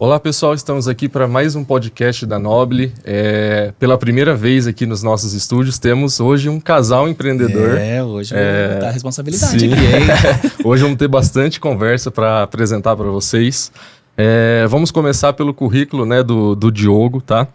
Olá pessoal, estamos aqui para mais um podcast da Noble. Pela primeira vez aqui nos nossos estúdios temos hoje um casal empreendedor. Hoje vou dar a responsabilidade sim. aqui, hein? Hoje vamos ter bastante conversa para apresentar para vocês. Vamos começar pelo currículo, né, do Diogo, tá?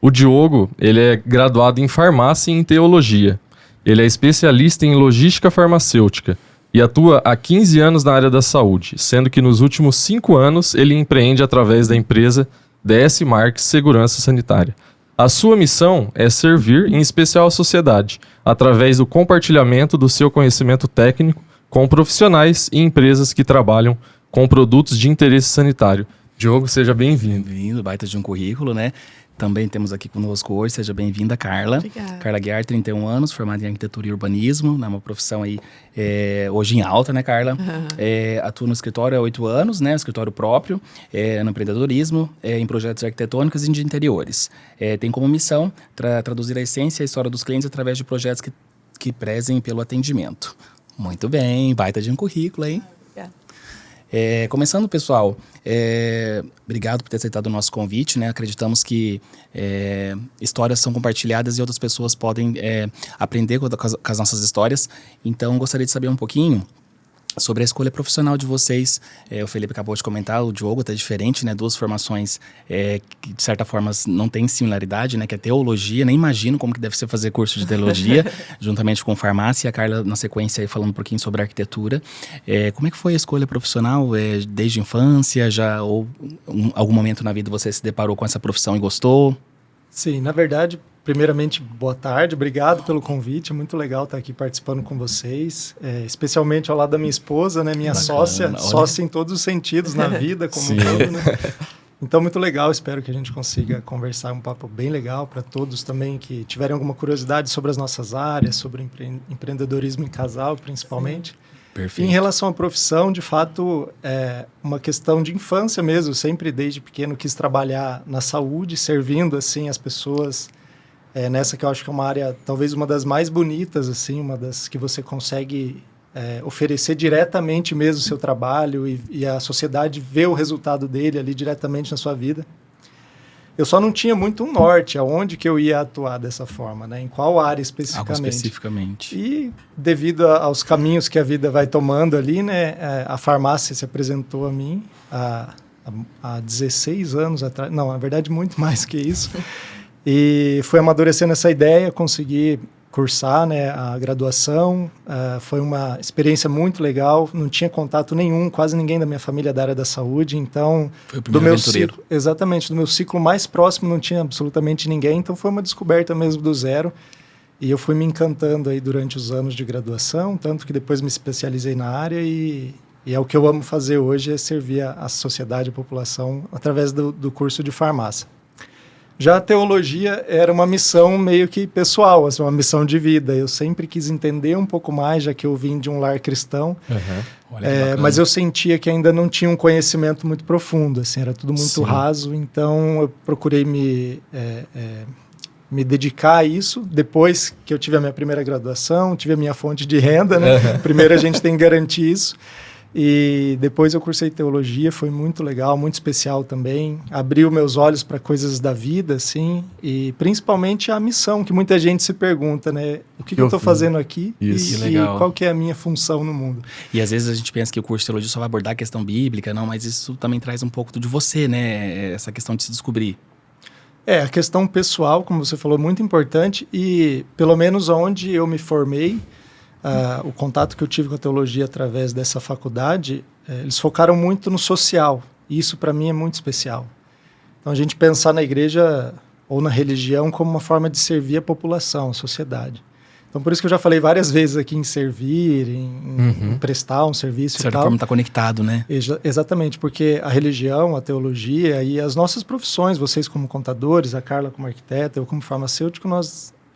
O Diogo, ele é graduado em farmácia e em teologia. Ele é especialista em logística farmacêutica e atua há 15 anos na área da saúde, sendo que nos últimos 5 anos ele empreende através da empresa DS Marques Segurança Sanitária. A sua missão é servir, em especial a sociedade, através do compartilhamento do seu conhecimento técnico com profissionais e empresas que trabalham com produtos de interesse sanitário. Diogo, seja bem-vindo. Bem-vindo, baita de um currículo, né? Também temos aqui conosco hoje, seja bem-vinda, Carla. Obrigada. Carla Guiar, 31 anos, formada em arquitetura e urbanismo, né? Uma profissão aí hoje em alta, né, Carla? Atua no escritório há 8 anos, né? Escritório próprio, no empreendedorismo, em projetos arquitetônicos e de interiores. Tem como missão traduzir a essência e a história dos clientes através de projetos que prezem pelo atendimento. Muito bem, baita de um currículo, hein? Começando, pessoal, obrigado por ter aceitado o nosso convite, né? Acreditamos que histórias são compartilhadas e outras pessoas podem aprender com as nossas histórias. Então, gostaria de saber um pouquinho sobre a escolha profissional de vocês. O Felipe acabou de comentar, o Diogo está diferente, né? Duas formações que, de certa forma, não têm similaridade, né? Que é teologia, nem imagino como que deve ser fazer curso de teologia, juntamente com farmácia, e a Carla, na sequência, aí, falando um pouquinho sobre arquitetura. Como é que foi a escolha profissional? Desde a infância, ou algum momento na vida você se deparou com essa profissão e gostou? Sim, na verdade, primeiramente, boa tarde, obrigado pelo convite, é muito legal estar aqui participando com vocês, especialmente ao lado da minha esposa, né, minha Bacana, sócia em todos os sentidos na vida, como um todo, né? Então, muito legal, espero que a gente consiga conversar um papo bem legal para todos também que tiverem alguma curiosidade sobre as nossas áreas, sobre empreendedorismo em casal, principalmente. Perfeito. Em relação à profissão, de fato, é uma questão de infância mesmo. Sempre, desde pequeno, quis trabalhar na saúde, servindo, assim, as pessoas. Nessa que eu acho que é uma área, talvez, uma das mais bonitas, assim, uma das que você consegue oferecer diretamente mesmo o seu trabalho e a sociedade vê o resultado dele ali diretamente na sua vida. Eu só não tinha muito um norte, aonde que eu ia atuar dessa forma, né? Em qual área especificamente. E devido aos caminhos que a vida vai tomando ali, né? A farmácia se apresentou a mim há 16 anos atrás. Não, na verdade, muito mais que isso. E fui amadurecendo essa ideia, consegui cursar, né, a graduação. Foi uma experiência muito legal, não tinha contato nenhum, quase ninguém da minha família da área da saúde, então... Foi o primeiro aventureiro. Exatamente, do meu ciclo mais próximo não tinha absolutamente ninguém, então foi uma descoberta mesmo do zero. E eu fui me encantando aí durante os anos de graduação, tanto que depois me especializei na área e é o que eu amo fazer hoje, é servir a sociedade, a população, através do curso de farmácia. Já a teologia era uma missão meio que pessoal, assim, uma missão de vida. Eu sempre quis entender um pouco mais, já que eu vim de um lar cristão. Mas eu sentia que ainda não tinha um conhecimento muito profundo, assim, era tudo muito raso. Então, eu procurei me dedicar a isso. Depois que eu tive a minha primeira graduação, tive a minha fonte de renda, né? Primeiro a gente tem que garantir isso. E depois eu cursei teologia, foi muito legal, muito especial também. Abriu meus olhos para coisas da vida, assim, e principalmente a missão, que muita gente se pergunta, né? O que eu estou fazendo aqui e qual que é a minha função no mundo. E às vezes a gente pensa que o curso de teologia só vai abordar a questão bíblica, não, mas isso também traz um pouco de você, né? Essa questão de se descobrir. A questão pessoal, como você falou, muito importante e pelo menos onde eu me formei, o contato que eu tive com a teologia através dessa faculdade, eles focaram muito no social. E isso, para mim, é muito especial. Então, a gente pensar na igreja ou na religião como uma forma de servir a população, a sociedade. Então, por isso que eu já falei várias vezes aqui em servir, em prestar um serviço e tal. De certa forma, está conectado, né? Exatamente, porque a religião, a teologia e as nossas profissões, vocês como contadores, a Carla como arquiteta, eu como farmacêutico,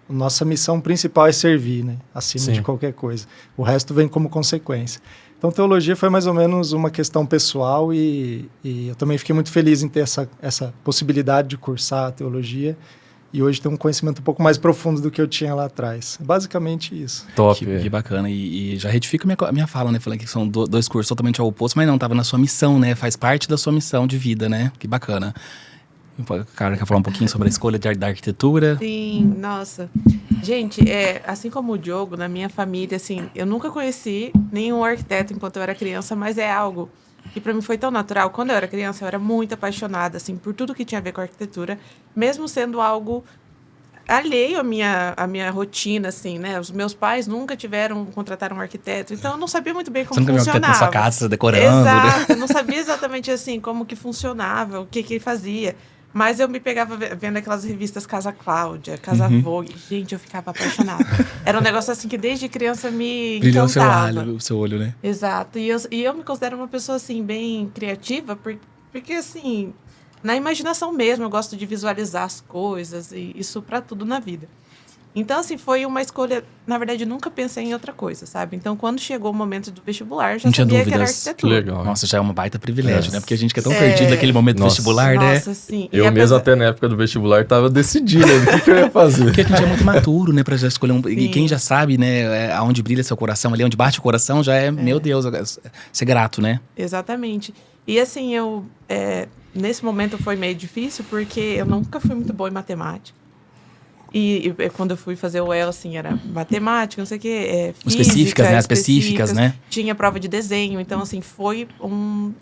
nossa missão principal é servir, né? Acima de qualquer coisa. O resto vem como consequência. Então, teologia foi mais ou menos uma questão pessoal e eu também fiquei muito feliz em ter essa possibilidade de cursar a teologia e hoje tenho um conhecimento um pouco mais profundo do que eu tinha lá atrás. Basicamente isso. Top. Que bacana. E já retifico a minha fala, né? Falei que são dois cursos totalmente ao oposto, mas não, tava na sua missão, né? Faz parte da sua missão de vida, né? Que bacana. Cara, quer falar um pouquinho sobre a escolha da arquitetura? Sim, nossa. Gente, assim como o Diogo, na minha família, assim, eu nunca conheci nenhum arquiteto enquanto eu era criança, mas é algo que para mim foi tão natural. Quando eu era criança, eu era muito apaixonada, assim, por tudo que tinha a ver com arquitetura, mesmo sendo algo alheio à minha rotina, assim, né? Os meus pais nunca contrataram um arquiteto, então eu não sabia muito bem como Você nunca viu um arquiteto funcionava. na sua casa, decorando, Exato, né? eu não sabia exatamente, assim, como que funcionava, o que ele fazia. Mas eu me pegava vendo aquelas revistas Casa Cláudia, Casa Vogue. Gente, eu ficava apaixonada. Era um negócio assim que desde criança me Brilhou encantava. o seu olho, né? Exato. E eu me considero uma pessoa, assim, bem criativa, porque assim, na imaginação mesmo, eu gosto de visualizar as coisas, e isso pra tudo na vida. Então, assim, foi uma escolha... Na verdade, eu nunca pensei em outra coisa, sabe? Então, quando chegou o momento do vestibular, eu já Não tinha sabia que era dúvidas. arquitetura. Que legal. Nossa, já é um baita privilégio, né? Porque a gente que é tão É. perdido naquele momento do Nossa. vestibular, né? Nossa, sim. E Eu mesmo apesar- até na época do vestibular tava decidindo o que eu ia fazer. Porque a gente é muito maturo, né? Pra já escolher um... E Sim. quem já sabe, né? Aonde brilha seu coração, ali onde bate o coração, já é, meu Deus, ser grato, né? Exatamente. E assim, nesse momento foi meio difícil, porque eu nunca fui muito boa em matemática. E quando eu fui fazer o EL, assim, era matemática, não sei o quê, física, Específicas, né? As específicas, né? Tinha prova de desenho, então, assim, foi num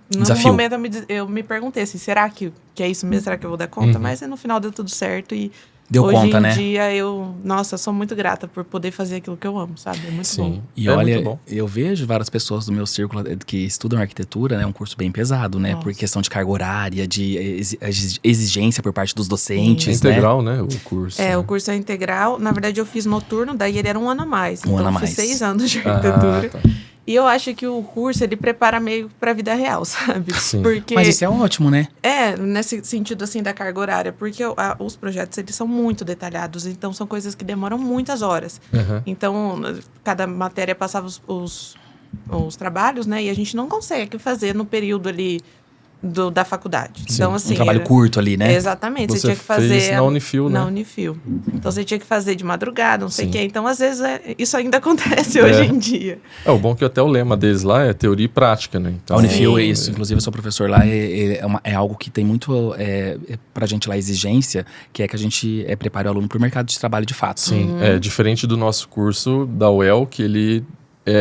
Desafio. momento eu me perguntei assim, será que é isso mesmo? Será que eu vou dar conta? Mas no final deu tudo certo e Deu hoje conta, em né? dia eu sou muito grata por poder fazer aquilo que eu amo, sabe? É muito bom. E É olha, muito bom. eu vejo várias pessoas do meu círculo que estudam arquitetura, né? É um curso bem pesado, né? Nossa. Por questão de carga horária, de exigência por parte dos docentes, É né? integral, né? O curso. O curso é integral. Na verdade, eu fiz noturno, daí ele era um ano a mais. Um Então, ano a eu fiz mais. 6 anos de arquitetura. tá. E eu acho que o curso, ele prepara meio pra vida real, sabe? Sim. Porque Mas isso é ótimo, né? nesse sentido, assim, da carga horária. Porque os projetos, eles são muito detalhados. Então, são coisas que demoram muitas horas. Uhum. Então, cada matéria passava os trabalhos, né? E a gente não consegue fazer no período ali da faculdade. Então, assim, um trabalho curto ali, né? Exatamente. Você Você tinha que fazer... fez na Unifil, né? Na Unifil. Então, você tinha que fazer de madrugada, não sei o Sim. quê. Então, às vezes, isso ainda acontece hoje em dia. O bom é que até o lema deles lá é teoria e prática, né? Então, A Unifil é Sim. isso, inclusive eu sou professor lá, é algo que tem muito pra gente lá exigência, que é que a gente prepare o aluno pro mercado de trabalho de fato. Sim, diferente do nosso curso da UEL, que ele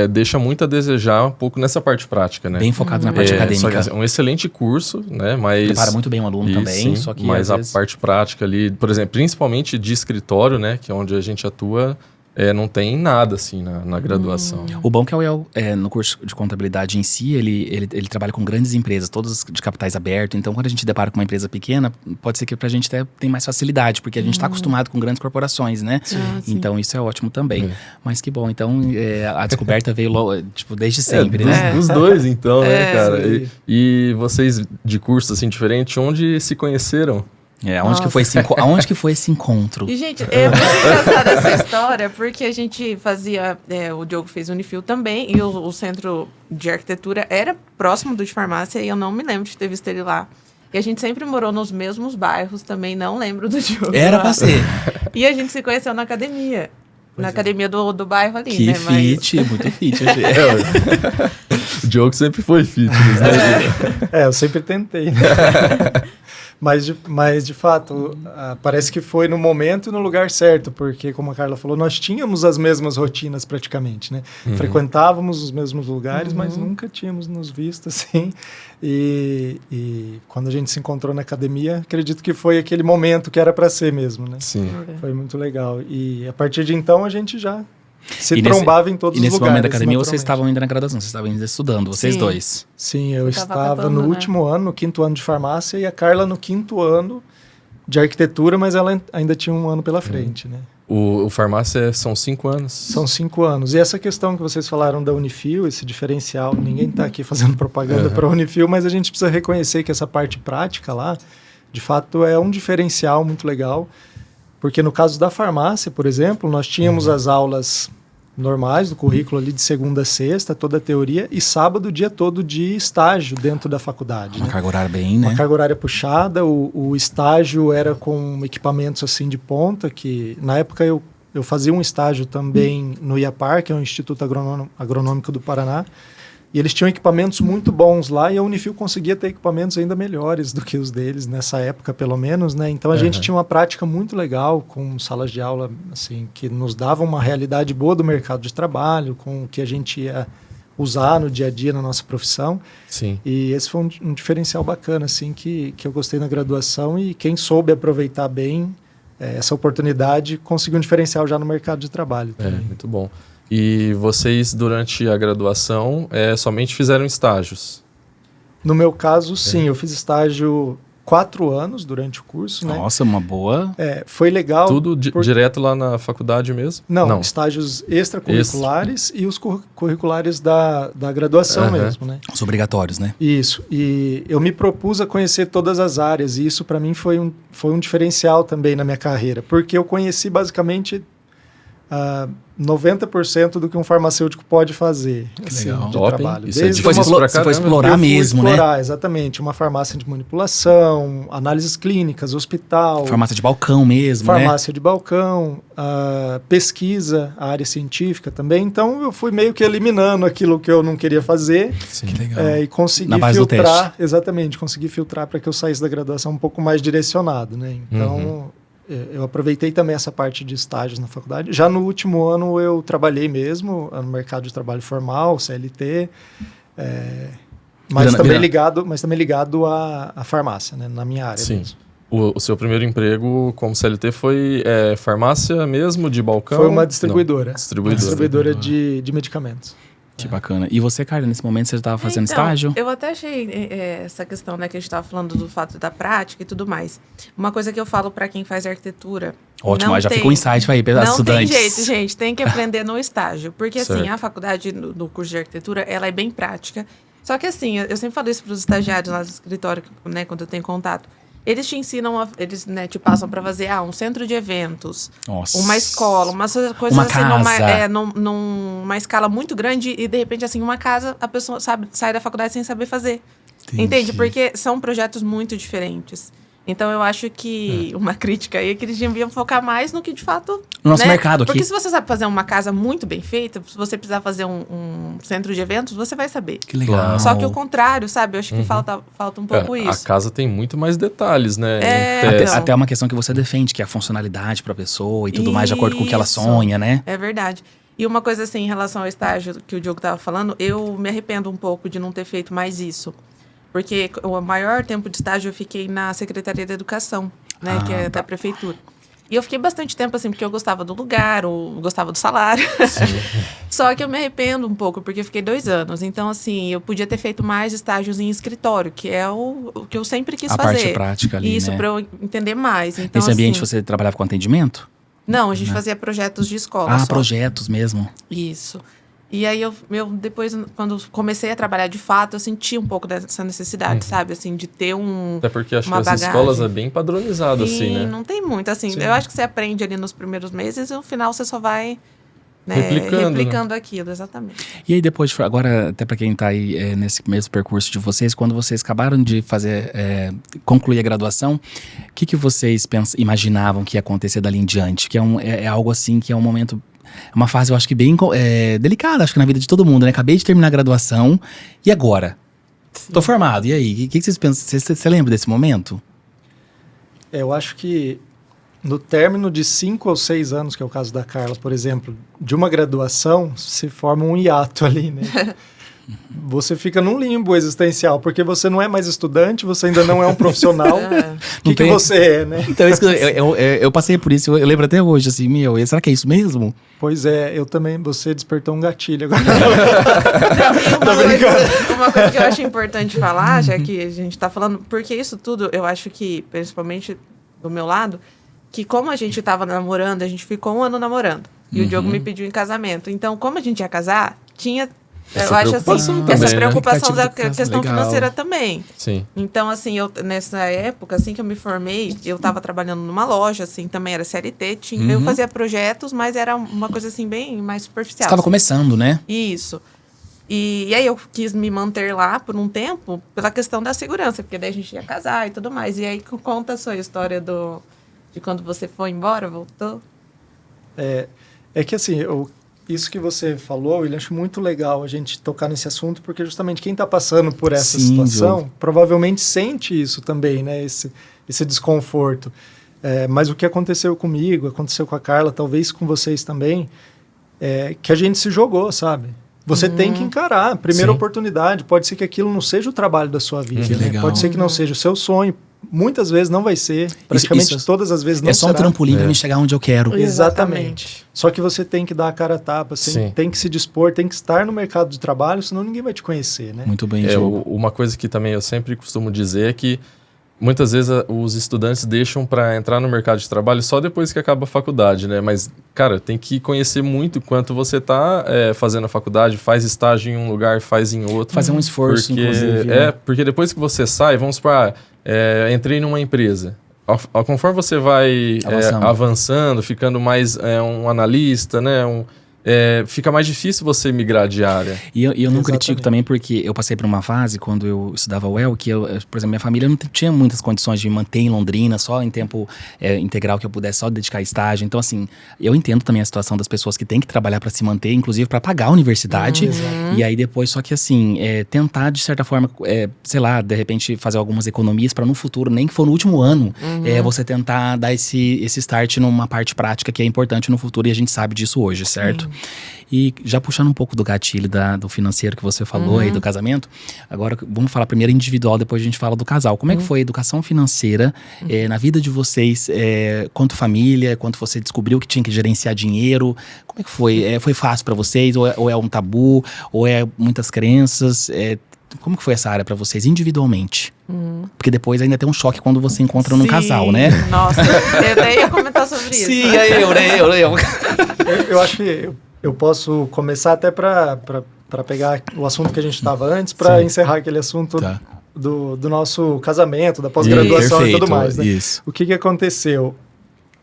deixa muito a desejar um pouco nessa parte prática, né? Bem focado na parte Só acadêmica. que é um excelente curso, né? Mas Prepara muito bem o aluno Isso, também, sim, só que mas às a vezes... parte prática ali, por exemplo, principalmente de escritório, né? Que é onde a gente atua, não tem nada assim na graduação. O bom é que a UEL, no curso de contabilidade em si, ele trabalha com grandes empresas, todas de capitais abertos. Então, quando a gente depara com uma empresa pequena, pode ser que pra gente até tem mais facilidade, porque a gente tá acostumado com grandes corporações, né? Sim. Então, isso é ótimo também. Mas que bom. Então, a descoberta veio tipo, desde sempre, dos, né? dos dois, então, né, cara? sim. E vocês de curso assim diferente, onde se conheceram? Aonde que foi esse encontro? E, gente, é muito engraçada essa história, porque a gente fazia... o Diogo fez Unifil também, e o centro de arquitetura era próximo do de farmácia, e eu não me lembro de ter visto ele lá. E a gente sempre morou nos mesmos bairros também, não lembro do Diogo. Era lá. pra ser. E a gente se conheceu na academia. Na academia do bairro ali, Que né? fit, muito fit. O Diogo sempre foi fitness, né? Eu sempre tentei, né? Mas de fato, parece que foi no momento e no lugar certo, porque, como a Carla falou, nós tínhamos as mesmas rotinas praticamente, né? Frequentávamos os mesmos lugares, mas nunca tínhamos nos visto assim. E quando a gente se encontrou na academia, acredito que foi aquele momento que era para ser mesmo, né? Sim. Foi muito legal. E a partir de então a gente já se E trombava em todos E os nesse lugares. momento da academia, vocês naturalmente. estavam ainda na graduação, vocês estavam ainda estudando, vocês Sim. dois. Sim, eu Você tava estava acabando, no né? último ano, no 5º ano de farmácia, e a Carla no 5º ano de arquitetura, mas ela ainda tinha um ano pela frente, né? O farmácia são 5 anos. São 5 anos. E essa questão que vocês falaram da Unifil, esse diferencial, ninguém está aqui fazendo propaganda para a Unifil, mas a gente precisa reconhecer que essa parte prática lá, de fato, é um diferencial muito legal, porque no caso da farmácia, por exemplo, nós tínhamos as aulas normais do currículo ali de segunda a sexta, toda a teoria, e sábado o dia todo de estágio dentro da faculdade. Uma né? carga horária bem, né? Uma carga horária puxada, o estágio era com equipamentos assim de ponta, que na época eu fazia um estágio também no IAPAR, que é o Instituto Agronômico do Paraná, e eles tinham equipamentos muito bons lá, e a Unifil conseguia ter equipamentos ainda melhores do que os deles, nessa época pelo menos, né? Então a gente tinha uma prática muito legal, com salas de aula assim, que nos davam uma realidade boa do mercado de trabalho, com o que a gente ia usar no dia a dia na nossa profissão. Sim. E esse foi um diferencial bacana, assim, que eu gostei na graduação, e quem soube aproveitar bem essa oportunidade conseguiu um diferencial já no mercado de trabalho também. Muito bom. E vocês, durante a graduação, somente fizeram estágios? No meu caso, sim. Eu fiz estágio 4 anos durante o curso, né? Nossa, uma boa... Foi legal. Tudo direto lá na faculdade mesmo? Não, estágios extracurriculares e os curriculares da graduação mesmo, né? Os obrigatórios, né? Isso. E eu me propus a conhecer todas as áreas, e isso para mim foi um diferencial também na minha carreira, porque eu conheci basicamente 90% do que um farmacêutico pode fazer, assim, legal. de Top, trabalho. isso é Desde difícil pra você foi caramba. explorar eu fui mesmo, explorar, né? exatamente. Uma farmácia de manipulação, análises clínicas, hospital, Farmácia de balcão mesmo, farmácia de balcão, pesquisa, a área científica também. Então eu fui meio que eliminando aquilo que eu não queria fazer. Sim. Que legal. E consegui Na base do filtrar, teste. exatamente, consegui filtrar para que eu saísse da graduação um pouco mais direcionado, né? Então, eu aproveitei também essa parte de estágios na faculdade. Já no último ano eu trabalhei mesmo no mercado de trabalho formal, CLT, mas também ligado à farmácia, né? Na minha área. Sim. Mesmo. O seu primeiro emprego como CLT foi farmácia mesmo, de balcão? Foi uma distribuidora. Não, distribuidora. Distribuidora de medicamentos. Que bacana. E você, Carla, nesse momento você estava fazendo estágio? Eu até achei essa questão, né, que a gente estava falando do fato da prática e tudo mais. Uma coisa que eu falo para quem faz arquitetura... Ótimo, aí já fica um insight aí para Não estudantes. tem jeito, gente. Tem que aprender no estágio. Porque, assim, Certo. a faculdade, no curso de arquitetura, ela é bem prática. Só que, assim, eu sempre falo isso para os estagiários lá do escritório, né, quando eu tenho contato. Eles te ensinam, eles, né, te passam para fazer um centro de eventos, Nossa. uma escola, umas coisas Uma assim, casa. numa escala muito grande, e de repente, assim, uma casa, a pessoa sai da faculdade sem saber fazer. Entendi. Entende? Porque são projetos muito diferentes. Então, eu acho que uma crítica aí é que eles deviam focar mais no que, de fato... No nosso né? mercado aqui. Porque se você sabe fazer uma casa muito bem feita, se você precisar fazer um centro de eventos, você vai saber. Que legal. Só que o contrário, sabe? Eu acho que falta um pouco A isso. casa tem muito mais detalhes, né? Até uma questão que você defende, que é a funcionalidade para a pessoa e tudo mais, de acordo com o que ela Isso. sonha, né? É verdade. E uma coisa assim, em relação ao estágio que o Diogo estava falando, eu me arrependo um pouco de não ter feito mais isso. Porque o maior tempo de estágio eu fiquei na Secretaria da Educação, né? Que é da prefeitura. E eu fiquei bastante tempo assim, porque eu gostava do lugar, eu gostava do salário. Só que eu me arrependo um pouco, porque eu fiquei 2 anos. Então, assim, eu podia ter feito mais estágios em escritório, que é o que eu sempre quis A fazer. parte prática ali, Isso, né? para eu entender mais. Então, Nesse ambiente assim, você trabalhava com atendimento? Não, a gente fazia projetos de escola só. Projetos mesmo. Isso. E aí, eu depois, quando comecei a trabalhar de fato, eu senti um pouco dessa necessidade, sabe? Assim, de ter Até porque acho que uma as bagagem. escolas é bem padronizado, E assim, né? não tem muito, assim. Sim. Eu acho que você aprende ali nos primeiros meses e no final você só vai... né, Replicando, aquilo, exatamente. E aí depois, agora, até para quem tá aí nesse mesmo percurso de vocês, quando vocês acabaram de fazer, concluir a graduação, o que vocês imaginavam que ia acontecer dali em diante? Que é algo assim, que é um momento, uma fase, eu acho que bem delicada, acho que na vida de todo mundo, né? Acabei de terminar a graduação, e agora? Tô formado, e aí? O que vocês pensam? Você lembra desse momento? Eu acho que no término de 5 ou 6 anos, que é o caso da Carla, por exemplo, de uma graduação, se forma um hiato ali, né? Você fica num limbo existencial, porque você não é mais estudante, você ainda não é um profissional. O que você é, né? Então, isso que eu passei por isso, eu lembro até hoje, assim, será que é isso mesmo? Pois é, eu também, você despertou um gatilho agora. Uma coisa que eu acho importante falar, já que a gente tá falando, porque isso tudo, eu acho que, principalmente do meu lado, que como a gente tava namorando, a gente ficou 1 ano namorando. E o Diogo me pediu em casamento. Então, como a gente ia casar, tinha Eu acho assim, também, essa né? preocupação da Expectativa questão legal. financeira também. Sim. Então, assim, eu, nessa época, assim que eu me formei, eu estava trabalhando numa loja, assim, também era CLT. Eu fazia projetos, mas era uma coisa, assim, bem mais Você superficial. estava assim. começando, né? Isso. E aí eu quis me manter lá por um tempo pela questão da segurança, porque daí a gente ia casar e tudo mais. E aí conta a sua história de quando você foi embora, voltou. É que assim, isso que você falou, eu acho muito legal a gente tocar nesse assunto, porque justamente quem está passando por essa Sim, situação Diogo. provavelmente sente isso também, né? Esse desconforto. Mas o que aconteceu comigo, aconteceu com a Carla, talvez com vocês também, é que a gente se jogou, sabe? Você tem que encarar a primeira Sim. oportunidade. Pode ser que aquilo não seja o trabalho da sua vida, né? legal. Pode ser que não seja o seu sonho. Muitas vezes não vai ser. Praticamente isso todas as vezes não É só um será. trampolim para me chegar onde eu quero. Exatamente. Só que você tem que dar a cara a tapa, você Sim. tem que se dispor, tem que estar no mercado de trabalho, senão ninguém vai te conhecer, né? Muito bem, Diogo. Uma coisa que também eu sempre costumo dizer é que muitas vezes os estudantes deixam para entrar no mercado de trabalho só depois que acaba a faculdade, né? Mas, cara, tem que conhecer muito enquanto você tá fazendo a faculdade, faz estágio em um lugar, faz em outro. Fazer um esforço, porque, inclusive. né? porque depois que você sai, vamos para entrei numa empresa. Conforme você vai avançando, ficando mais um analista, né? Fica mais difícil você migrar de área. E eu não Exatamente. critico também porque eu passei por uma fase, quando eu estudava UEL, que por exemplo, minha família não tinha muitas condições de me manter em Londrina, só em tempo integral que eu pudesse só dedicar a estágio. Então, assim, eu entendo também a situação das pessoas que têm que trabalhar para se manter, inclusive para pagar a universidade. E aí depois, só que assim, tentar de certa forma, sei lá, de repente fazer algumas economias para no futuro, nem que for no último ano, você tentar dar esse start numa parte prática que é importante no futuro e a gente sabe disso hoje, certo? E já puxando um pouco do gatilho do financeiro que você falou aí, do casamento, agora vamos falar primeiro individual, depois a gente fala do casal. Como é que foi a educação financeira na vida de vocês, quanto família, quanto você descobriu que tinha que gerenciar dinheiro? Como é que foi? Foi fácil para vocês? Ou é um tabu? Ou é muitas crenças? Como que foi essa área para vocês individualmente? Porque depois ainda tem um choque quando você encontra num casal, né? Nossa, eu até ia comentar sobre isso. Sim, é eu. Eu acho que eu posso começar até para pegar o assunto que a gente estava antes, para encerrar aquele assunto Tá. do nosso casamento, da pós-graduação e tudo mais, né? Isso. O que aconteceu?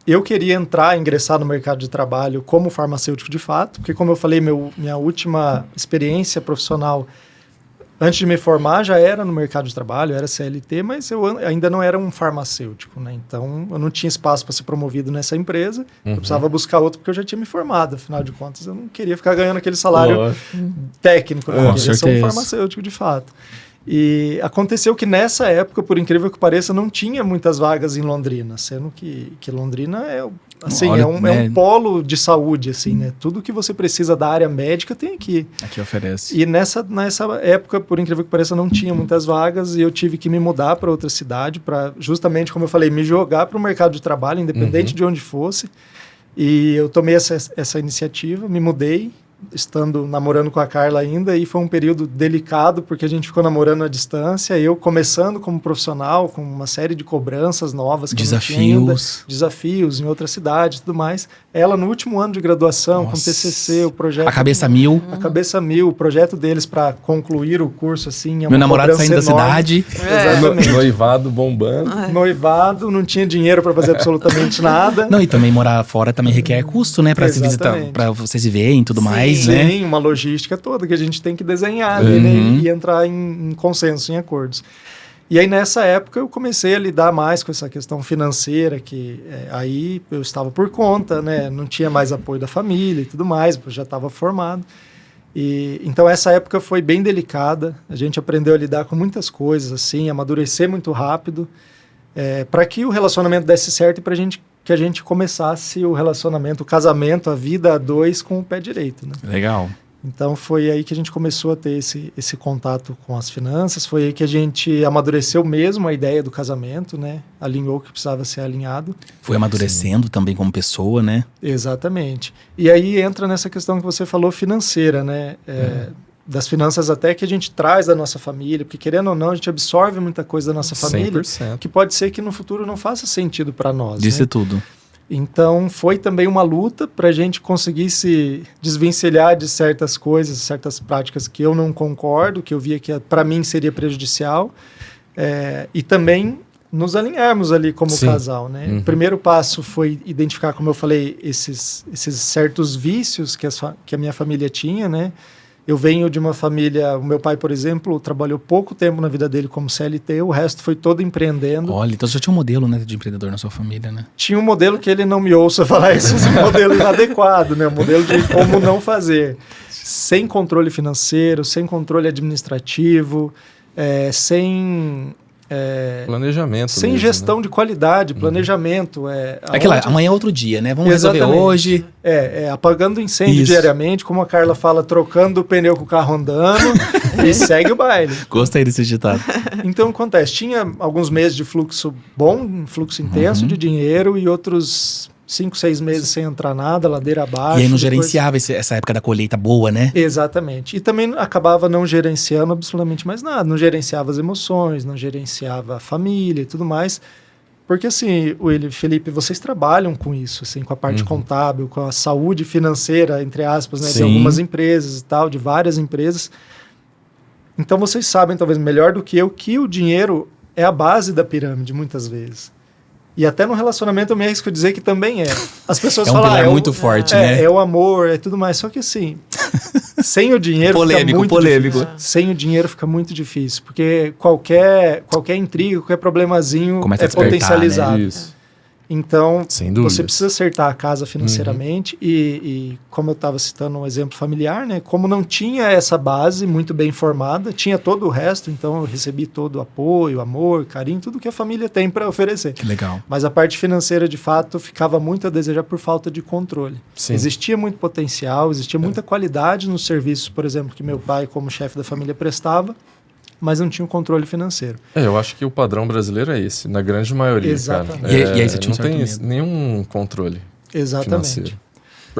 Eu queria ingressar no mercado de trabalho como farmacêutico de fato, porque como eu falei, minha última experiência profissional antes de me formar já era no mercado de trabalho, era CLT, mas eu ainda não era um farmacêutico, né? Então eu não tinha espaço para ser promovido nessa empresa, eu precisava buscar outro porque eu já tinha me formado, afinal de contas eu não queria ficar ganhando aquele salário técnico, né? Eu queria ser um farmacêutico de fato. E aconteceu que nessa época, por incrível que pareça, não tinha muitas vagas em Londrina, sendo que Londrina é um polo de saúde, assim, né? Tudo que você precisa da área médica tem aqui. Aqui oferece. E nessa época, por incrível que pareça, não tinha muitas vagas e eu tive que me mudar para outra cidade para, justamente como eu falei, me jogar para o mercado de trabalho, independente de onde fosse. E eu tomei essa iniciativa, me mudei, namorando com a Carla ainda, e foi um período delicado, porque a gente ficou namorando à distância, eu começando como profissional, com uma série de cobranças novas, que eu não tinha ainda, desafios em outra cidade e tudo mais. Ela no último ano de graduação, com TCC, o projeto... A cabeça mil. A cabeça mil, o projeto deles para concluir o curso, assim, Meu namorado saindo da cidade. Exatamente. Noivado bombando. Noivado, não tinha dinheiro para fazer absolutamente nada. Não, e também morar fora também requer custo, né? Para se visitar, para vocês viverem e tudo mais. Né? Sim, uma logística toda que a gente tem que desenhar ali, né? E entrar em consenso, em acordos. E aí, nessa época, eu comecei a lidar mais com essa questão financeira, que aí eu estava por conta, né? Não tinha mais apoio da família e tudo mais, eu já estava formado. Então, essa época foi bem delicada. A gente aprendeu a lidar com muitas coisas, assim, amadurecer muito rápido, para que o relacionamento desse certo e para que a gente começasse o relacionamento, o casamento, a vida a dois com o pé direito, né? Legal. Então foi aí que a gente começou a ter esse contato com as finanças, foi aí que a gente amadureceu mesmo a ideia do casamento, né? Alinhou o que precisava ser alinhado. Foi amadurecendo também como pessoa, né? Exatamente. E aí entra nessa questão que você falou financeira, né? Das finanças até que a gente traz da nossa família, porque querendo ou não, a gente absorve muita coisa da nossa família, 100%. que pode ser que no futuro não faça sentido para nós. Disse né? tudo. Então, foi também uma luta para a gente conseguir se desvencilhar de certas coisas, certas práticas que eu não concordo, que eu via que para mim seria prejudicial, e também nos alinharmos ali como casal, né? O primeiro passo foi identificar, como eu falei, esses certos vícios que a minha família tinha, né? Eu venho de uma família, o meu pai, por exemplo, trabalhou pouco tempo na vida dele como CLT, o resto foi todo empreendendo. Olha, então você já tinha um modelo, né, de empreendedor na sua família, né? Tinha um modelo que ele não me ouça falar esse modelo inadequado, né? Um modelo de como não fazer. Sem controle financeiro, sem controle administrativo, sem... planejamento sem mesmo, gestão né? de qualidade, planejamento. Aquela, amanhã é outro dia, né? Vamos resolver hoje. Apagando incêndio diariamente, como a Carla fala, trocando o pneu com o carro andando e segue o baile. Gostei desse ditado. Então, acontece, tinha alguns meses de fluxo bom, fluxo intenso de dinheiro e outros 5, 6 meses sem entrar nada, ladeira abaixo. E aí não gerenciava essa época da colheita boa, né? Exatamente. E também acabava não gerenciando absolutamente mais nada. Não gerenciava as emoções, não gerenciava a família e tudo mais. Porque assim, Felipe, vocês trabalham com isso, assim, com a parte contábil, com a saúde financeira, entre aspas, né, de algumas empresas e tal, de várias empresas. Então vocês sabem, talvez melhor do que eu, que o dinheiro é a base da pirâmide, muitas vezes. E até no relacionamento eu me arrisco dizer que também é. As pessoas falam... pilar muito forte, né? É o amor, é tudo mais. Só que assim, sem o dinheiro polêmico. difícil. Sem o dinheiro fica muito difícil. Porque qualquer intriga, qualquer problemazinho começa é potencializado. Né? Isso. Então, sem dúvida, você precisa acertar a casa financeiramente e como eu estava citando um exemplo familiar, né? Como não tinha essa base muito bem formada, tinha todo o resto, então eu recebi todo o apoio, amor, carinho, tudo que a família tem para oferecer. Que legal. Mas a parte financeira, de fato, ficava muito a desejar por falta de controle. Sim. Existia muito potencial, existia muita qualidade nos serviços, por exemplo, que meu pai, como chefe da família, prestava, mas não tinha um controle financeiro. Eu acho que o padrão brasileiro é esse, na grande maioria, exatamente. cara. E aí você tinha um não tem medo. nenhum controle financeiro. Exatamente.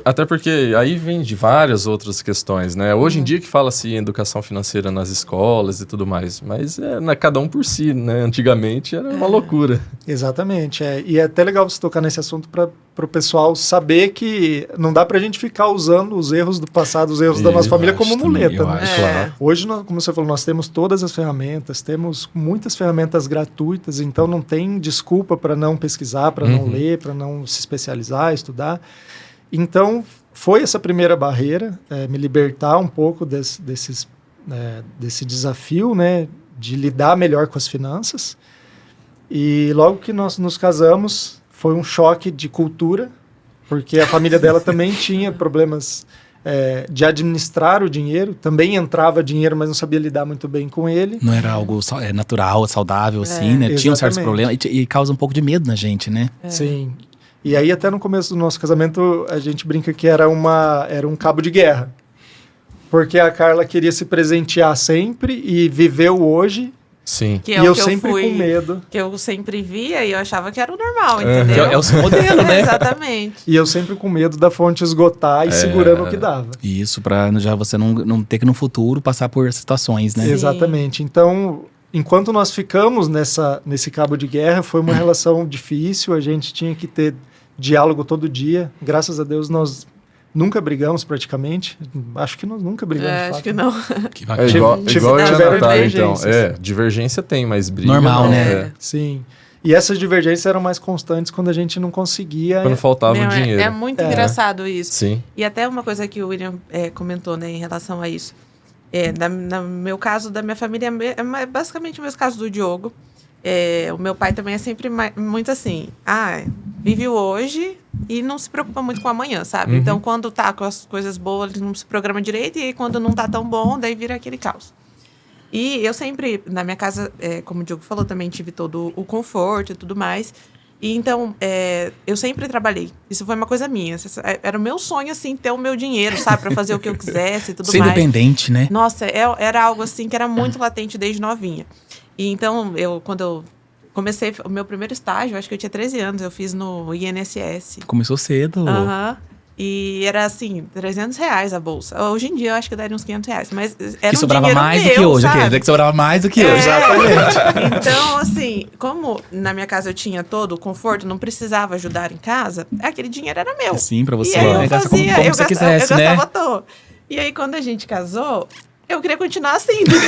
Até porque aí vem de várias outras questões, né? Hoje em dia que fala-se em educação financeira nas escolas e tudo mais, mas cada um por si, né? Antigamente era uma loucura. Exatamente. E é até legal você tocar nesse assunto para o pessoal saber que não dá para a gente ficar usando os erros do passado, os erros da nossa família como muleta. Né? Claro. Hoje, como você falou, nós temos todas as ferramentas, temos muitas ferramentas gratuitas, então não tem desculpa para não pesquisar, para não ler, para não se especializar, estudar. Então, foi essa primeira barreira, me libertar um pouco desse desafio, né, de lidar melhor com as finanças. E logo que nós nos casamos, foi um choque de cultura, porque a família dela também tinha problemas de administrar o dinheiro, também entrava dinheiro, mas não sabia lidar muito bem com ele. Não era algo natural, saudável, assim, né? Tinha certos problemas e causa um pouco de medo na gente, né? Sim. E aí, até no começo do nosso casamento, a gente brinca que era um cabo de guerra. Porque a Carla queria se presentear sempre e viveu hoje. Sim. Que e eu sempre com medo. Que eu sempre via e eu achava que era o normal, entendeu? É o seu modelo, né? Exatamente. E eu sempre com medo da fonte esgotar e segurando o que dava. Isso, pra já você não ter que no futuro passar por situações, né? Sim. Exatamente. Então, enquanto nós ficamos nesse cabo de guerra, foi uma relação difícil, a gente tinha que ter diálogo todo dia. Graças a Deus nós nunca brigamos praticamente. Acho que nós nunca brigamos. Acho que não. Que É igual eu e a tiveram Natália, então. divergências. Divergência tem, mas briga Normal, não, né? Sim. E essas divergências eram mais constantes quando a gente não conseguia... Quando faltava o dinheiro. É muito engraçado isso. Sim. E até uma coisa que o William comentou, né, em relação a isso. No meu caso, da minha família, é basicamente o mesmo caso do Diogo. O meu pai também é sempre muito assim, vive o hoje e não se preocupa muito com o amanhã, sabe? Então, quando tá com as coisas boas, ele não se programa direito, e aí, quando não tá tão bom, daí vira aquele caos. E eu sempre, na minha casa, como o Diogo falou, também tive todo o conforto e tudo mais. E então, eu sempre trabalhei. Isso foi uma coisa minha. Era o meu sonho, assim, ter o meu dinheiro, sabe? Pra fazer o que eu quisesse e tudo mais. Ser independente, né? Nossa, era algo, assim, que era muito latente desde novinha. E então, quando eu comecei o meu primeiro estágio, acho que eu tinha 13 anos, eu fiz no INSS. Começou cedo. Aham. E era assim, R$300 a bolsa. Hoje em dia eu acho que daria uns R$500. Mas era Que um sobrava dinheiro mais meu, do que hoje. sabe? Quer dizer que sobrava mais do que hoje. Exatamente. Então, assim, como na minha casa eu tinha todo o conforto, não precisava ajudar em casa, aquele dinheiro era meu. Sim, pra você E aí eu gastar fazia, como eu você gastava, quisesse, eu né? gastava à toa. E aí, quando a gente casou, eu queria continuar assim, entendeu?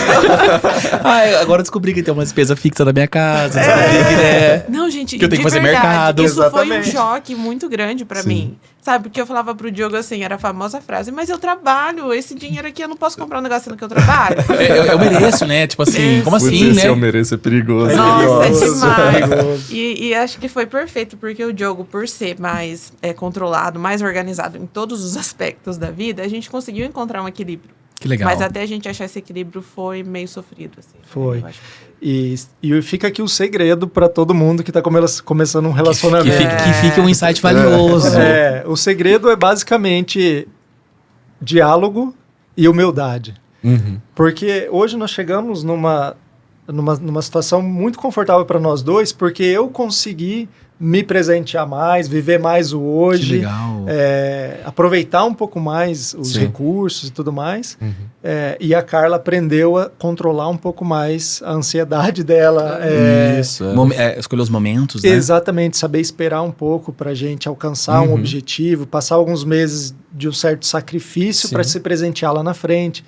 Agora eu descobri que tem uma despesa fixa na minha casa. Não sabia que, né? Não, gente, Que eu tenho que de fazer verdade, mercado. isso foi um Exatamente. choque muito grande pra mim. Sabe, porque eu falava pro Diogo assim, era a famosa frase, mas eu trabalho, esse dinheiro aqui eu não posso comprar um negócio no que eu trabalho. Eu mereço, né? Tipo assim, como Putz, assim, esse né? eu mereço, é perigoso. Nossa, é perigoso, demais. perigoso. E acho que foi perfeito, porque o Diogo, por ser mais controlado, mais organizado em todos os aspectos da vida, a gente conseguiu encontrar um equilíbrio. Que legal. Mas até a gente achar esse equilíbrio foi meio sofrido, assim. Foi. Eu acho que foi. E fica aqui o segredo para todo mundo que está começando um relacionamento. Que fique um insight valioso. O segredo é basicamente diálogo e humildade. Uhum. Porque hoje nós chegamos numa situação muito confortável para nós dois, porque eu consegui me presentear mais, viver mais o hoje, Que legal. aproveitar um pouco mais os Sim. recursos e tudo mais. Uhum. E a Carla aprendeu a controlar um pouco mais a ansiedade dela. Isso, Escolher os momentos, né? Exatamente, saber esperar um pouco para a gente alcançar um Uhum. objetivo, passar alguns meses de um certo sacrifício Sim. para se presentear lá na frente.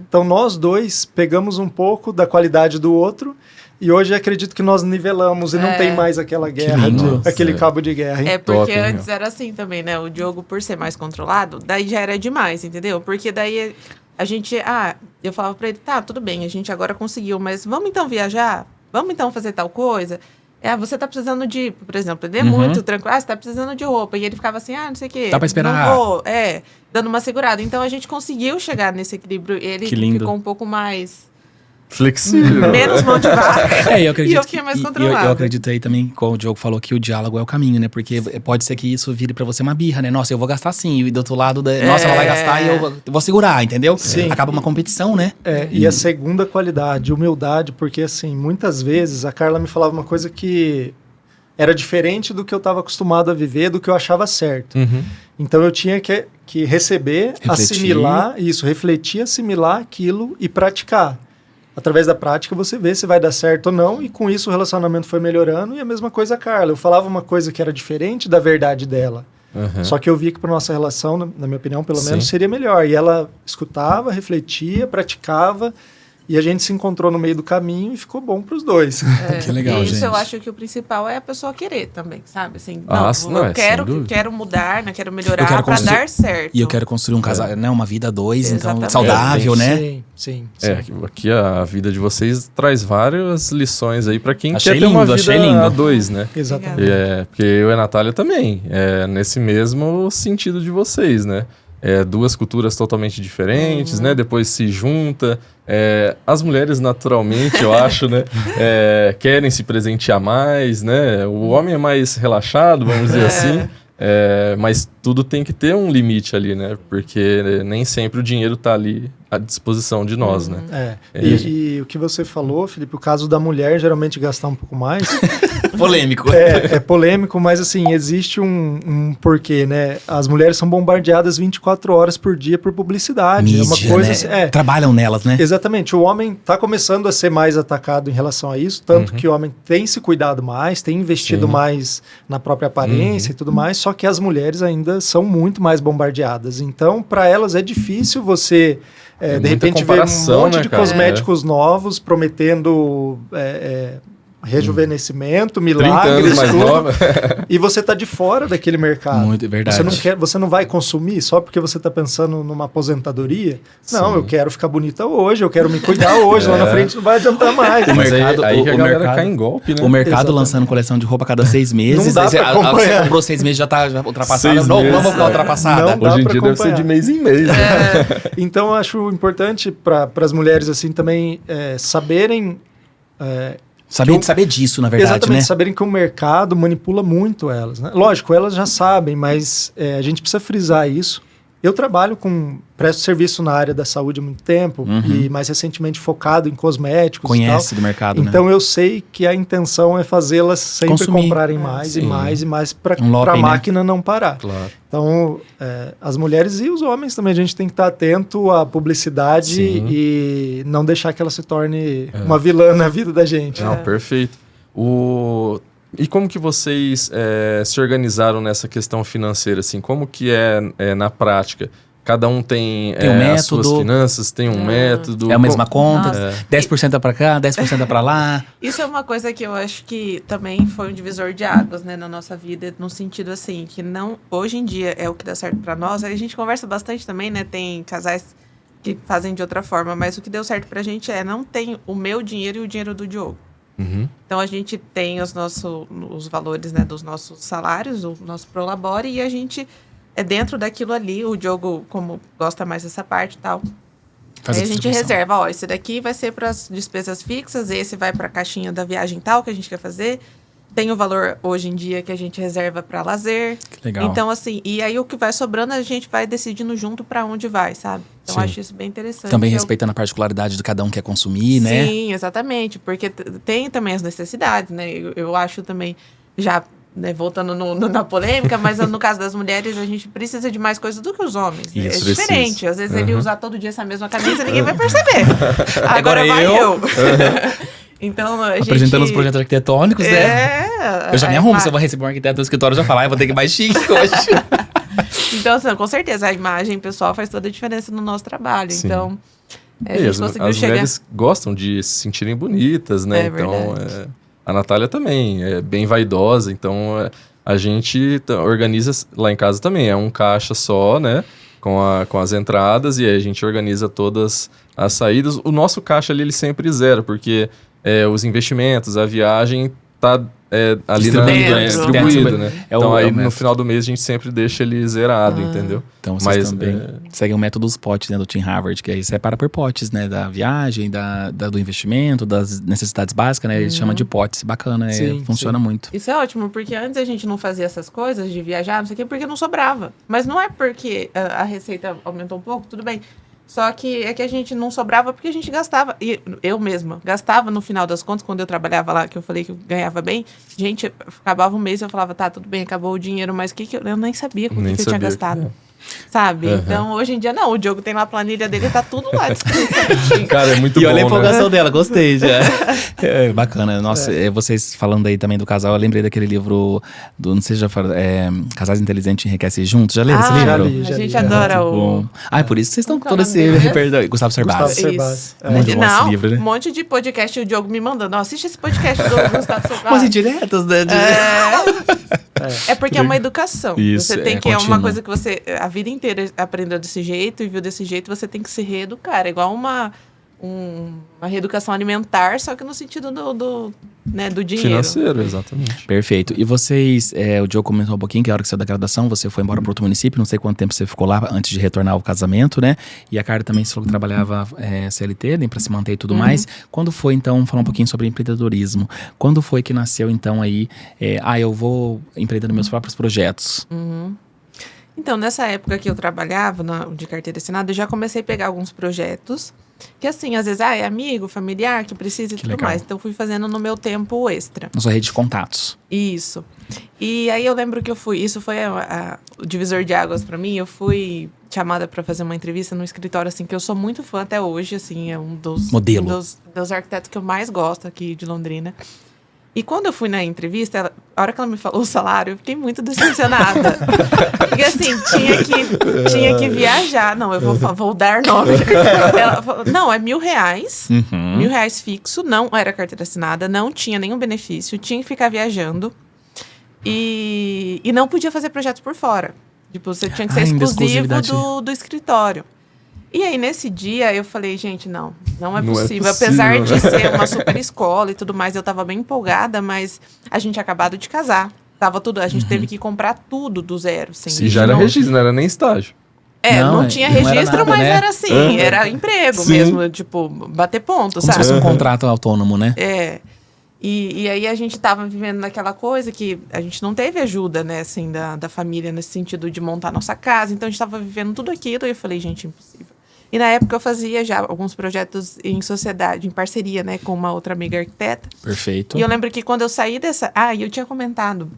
Então, nós dois pegamos um pouco da qualidade do outro e hoje acredito que nós nivelamos e não tem mais aquela guerra, lindo. aquele Nossa, cabo de guerra. hein? É porque Top, hein, antes era assim também, né? O Diogo, por ser mais controlado, daí já era demais, entendeu? Porque daí a gente... eu falava pra ele, tá, tudo bem, a gente agora conseguiu, mas vamos então viajar? Vamos então fazer tal coisa? Você tá precisando de... Por exemplo, ele é muito tranquilo. Você tá precisando de roupa. E ele ficava assim, não sei o quê. Dá pra esperar. Não vou. Dando uma segurada. Então, a gente conseguiu chegar nesse equilíbrio. Ele Que lindo. ficou um pouco mais... Flexível. menos mão de vaca. Eu acredito. E eu fiquei mais controlada. Eu acredito aí também, como o Diogo falou, que o diálogo é o caminho, né? Porque pode ser que isso vire pra você uma birra, né? Nossa, eu vou gastar sim. E do outro lado, nossa, ela vai gastar e eu vou segurar, entendeu? Sim. Acaba uma competição, né? E a segunda qualidade, humildade, porque assim, muitas vezes a Carla me falava uma coisa que era diferente do que eu estava acostumado a viver, do que eu achava certo. Uhum. Então eu tinha que receber, Refletir. assimilar isso, refletir, assimilar aquilo e praticar. Através da prática você vê se vai dar certo ou não, e com isso o relacionamento foi melhorando. E a mesma coisa a Carla, eu falava uma coisa que era diferente da verdade dela. Uhum. Só que eu via que para nossa relação, na minha opinião, pelo Sim. menos, seria melhor. E ela escutava, refletia, praticava, e a gente se encontrou no meio do caminho e ficou bom para os dois. Que legal, e isso gente. eu acho que o principal é a pessoa querer também, sabe? Assim, Não, eu sem dúvida. quero mudar, né? Quero melhorar Eu quero pra construir- dar certo. E eu quero construir um casal, né? Uma vida a dois, então, Exatamente. saudável, né? Sim. Aqui a vida de vocês traz várias lições aí pra quem Achei quer ter uma lindo, achei vida lindo. a dois, né? Exatamente. Porque eu e a Natália também, nesse mesmo sentido de vocês, né? Duas culturas totalmente diferentes, né? Depois se junta. As mulheres, naturalmente, eu acho, né? Querem se presentear mais, né? O homem é mais relaxado, vamos dizer assim. Mas tudo tem que ter um limite ali, né? Porque nem sempre o dinheiro tá ali à disposição de nós, né? E o que você falou, Felipe, o caso da mulher geralmente gastar um pouco mais, Polêmico. é polêmico, mas assim, existe um porquê, né? As mulheres são bombardeadas 24 horas por dia por publicidade. Mídia, é uma coisa né? assim, Trabalham nelas, né? Exatamente. O homem está começando a ser mais atacado em relação a isso, tanto que o homem tem se cuidado mais, tem investido mais na própria aparência e tudo mais, só que as mulheres ainda são muito mais bombardeadas. Então, para elas é difícil você, de muita repente, ver um comparação, monte né, de cara? cosméticos novos prometendo rejuvenescimento, 30 milagres, anos mais tudo, nova. e você está de fora daquele mercado. Muito, verdade. Você não vai consumir só porque você está pensando numa aposentadoria? Não, Sim. eu quero ficar bonita hoje, eu quero me cuidar hoje, lá na frente não vai adiantar mais. O Mas mercado- aí que a o galera mercado- cai em golpe, né? O mercado Exatamente. lançando coleção de roupa a cada 6 meses. Não dá aí você, pra você acompanhar. comprou 6 meses, já tá ultrapassada. 6 Não, meses, vamos ficar ultrapassada. Não dá Hoje em pra dia deve ser acompanhar. de mês em mês, né? Então eu acho importante para as mulheres assim também saberem Saber disso, na verdade, exatamente, né? saberem que o mercado manipula muito elas, né? Lógico, elas já sabem, mas a gente precisa frisar isso. Eu presto serviço na área da saúde há muito tempo e mais recentemente focado em cosméticos Conhece e tal. do mercado, Então eu sei que a intenção é fazê-las sempre Consumir. comprarem mais e mais e mais para Um a né? máquina não parar. Claro. Então, as mulheres e os homens também, a gente tem que estar atento à publicidade e não deixar que ela se torne uma vilã na vida da gente. Não, perfeito. E como que vocês se organizaram nessa questão financeira? Assim, como que é na prática? Cada um tem as suas finanças, tem um método. É a mesma conta, Nossa. 10% é pra cá, 10% é pra lá. Isso é uma coisa que eu acho que também foi um divisor de águas, né, na nossa vida, no sentido assim, que não, hoje em dia é o que dá certo pra nós. A gente conversa bastante também, né, tem casais que fazem de outra forma, mas o que deu certo pra gente não tem o meu dinheiro e o dinheiro do Diogo. Então a gente tem os valores, né, dos nossos salários, o nosso Prolabore, e a gente dentro daquilo ali. O Diogo, como gosta mais dessa parte e tal, aí a gente reserva, esse daqui vai ser para as despesas fixas, esse vai para a caixinha da viagem tal que a gente quer fazer. Tem o valor hoje em dia que a gente reserva para lazer. Que legal. Então, assim, e aí o que vai sobrando a gente vai decidindo junto para onde vai, sabe? Então, acho isso bem interessante. Também respeitando a particularidade de cada um que quer consumir, né? Sim, exatamente. Porque tem também as necessidades, né? Eu acho também, já né, voltando na polêmica, mas no caso das mulheres, a gente precisa de mais coisas do que os homens. Isso, é diferente. Às vezes ele usar todo dia essa mesma camisa, ninguém vai perceber. Agora vai eu. Então, a apresentando gente... os projetos arquitetônicos, eu já me arrumo, se eu vou receber um arquiteto do escritório, eu já falar, eu vou ter que ir mais chique hoje. Então, assim, com certeza, a imagem pessoal faz toda a diferença no nosso trabalho. Sim. Então, a gente conseguiu as chegar... mulheres gostam de se sentirem bonitas, né? Então, a Natália também é bem vaidosa, então a gente organiza lá em casa também, é um caixa só, né? Com as entradas, e aí a gente organiza todas as saídas. O nosso caixa ali, ele sempre zero, porque os investimentos, a viagem tá ali distribuído, né? Então aí no final do mês a gente sempre deixa ele zerado, entendeu? Então vocês também seguem o método dos potes, né, do Tim Harvard, que aí separa por potes, né, da viagem, do investimento, das necessidades básicas, né, eles chamam de potes, bacana, funciona muito. Isso é ótimo, porque antes a gente não fazia essas coisas de viajar, não sei o quê, porque não sobrava. Mas não é porque a receita aumentou um pouco, tudo bem. Só que é que a gente não sobrava porque a gente gastava. E eu mesma gastava no final das contas, quando eu trabalhava lá, que eu falei que eu ganhava bem. Gente, acabava um mês e eu falava, tá, tudo bem, acabou o dinheiro, mas eu nem sabia com o que eu tinha gastado. Sabe? Então, hoje em dia, não. O Diogo tem lá a planilha dele, tá tudo lá descrito. Cara, é muito bom, olha a empolgação né? dela, gostei já. Bacana. Nossa, vocês falando aí também do casal, eu lembrei daquele livro não sei se já falaram, Casais Inteligentes Enriquecem Juntos. Já leram esse livro? A gente adora o... por isso que vocês estão com todo esse repertório. Gustavo Cerbasi. Muito bom esse livro, né? Um monte de podcast, o Diogo me mandando. Assiste esse podcast do Gustavo Cerbasi. Umas indiretas, né? É porque é uma educação. Isso, você tem que... É uma contínua. coisa que você... A vida inteira aprendeu desse jeito e viu desse jeito, você tem que se reeducar. É igual uma reeducação alimentar, só que no sentido do dinheiro. Financeiro, exatamente. Perfeito. E vocês, o Diogo comentou um pouquinho que a hora que saiu da graduação, você foi embora para outro município, não sei quanto tempo você ficou lá antes de retornar ao casamento, né? E a Carla também falou que trabalhava CLT, nem para se manter e tudo mais. Quando foi, então, falar um pouquinho sobre empreendedorismo? Quando foi que nasceu, então, aí, eu vou empreender nos meus próprios projetos? Então, nessa época que eu trabalhava de carteira assinada, eu já comecei a pegar alguns projetos que, assim, às vezes, é amigo, familiar, que precisa e tudo legal. mais. Então, fui fazendo no meu tempo extra. Na sua rede de contatos. Isso. E aí, eu lembro que isso foi o divisor de águas pra mim. Eu fui chamada pra fazer uma entrevista num escritório, assim, que eu sou muito fã até hoje, assim, é um dos... Modelo. dos arquitetos que eu mais gosto aqui de Londrina. E quando eu fui na entrevista, a hora que ela me falou o salário, eu fiquei muito decepcionada. Porque assim, tinha que viajar. Não, eu vou dar nome. Ela falou, não, é R$1.000. R$1.000 fixo, não era carteira assinada, não tinha nenhum benefício, tinha que ficar viajando. E não podia fazer projetos por fora. Tipo, você tinha que ser exclusivo do escritório. E aí, nesse dia, eu falei, gente, não é possível. Apesar de ser uma super escola e tudo mais, eu tava bem empolgada, mas a gente tinha acabado de casar. Tava tudo, a gente teve que comprar tudo do zero. Assim, E já era registro, não era nem estágio. Não tinha registro, nada, mas né? era assim, era emprego mesmo, tipo, bater ponto, Como sabe? se fosse um contrato autônomo, né? E aí a gente tava vivendo naquela coisa que a gente não teve ajuda, né, assim, da família nesse sentido de montar nossa casa. Então a gente tava vivendo tudo aquilo e eu falei, gente, impossível. E na época eu fazia já alguns projetos em sociedade, em parceria, né, com uma outra amiga arquiteta. Perfeito. E eu lembro que quando eu saí dessa... e eu tinha comentado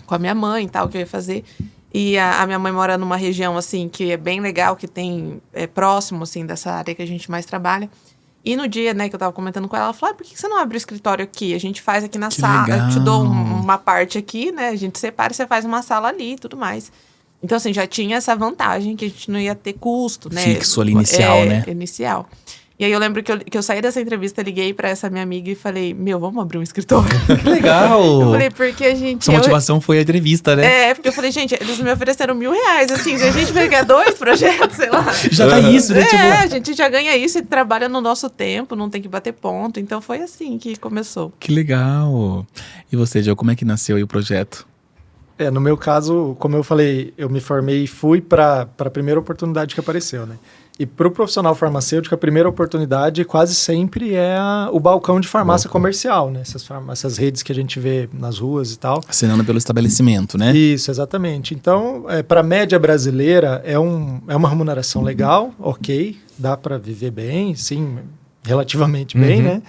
com a minha mãe e tal, que eu ia fazer. E a minha mãe mora numa região, assim, que é bem legal, que tem... É próximo, assim, dessa área que a gente mais trabalha. E no dia, né, que eu tava comentando com ela falou, por que você não abre o escritório aqui? A gente faz aqui na sala, legal. eu te dou uma parte aqui, né? A gente separa e você faz uma sala ali e tudo mais. Então, assim, já tinha essa vantagem que a gente não ia ter custo, né? Fixo ali, inicial, né? Inicial. E aí eu lembro que eu saí dessa entrevista, liguei pra essa minha amiga e falei, vamos abrir um escritório. Que legal! Eu falei, porque a gente... Sua motivação foi a entrevista, né? Porque eu falei, gente, eles me ofereceram R$1.000, assim, se a gente pegar 2 projetos, sei lá. Já tá isso, né? A gente já ganha isso e trabalha no nosso tempo, não tem que bater ponto. Então foi assim que começou. Que legal! E você, Diogo, como é que nasceu aí o projeto? No meu caso, como eu falei, eu me formei e fui para a primeira oportunidade que apareceu, né? E para o profissional farmacêutico, a primeira oportunidade quase sempre é o balcão de farmácia comercial, né? Essas redes que a gente vê nas ruas e tal. Assinando pelo estabelecimento, né? Isso, exatamente. Então, para a média brasileira, é uma remuneração legal, ok, dá para viver bem, sim, relativamente bem, né?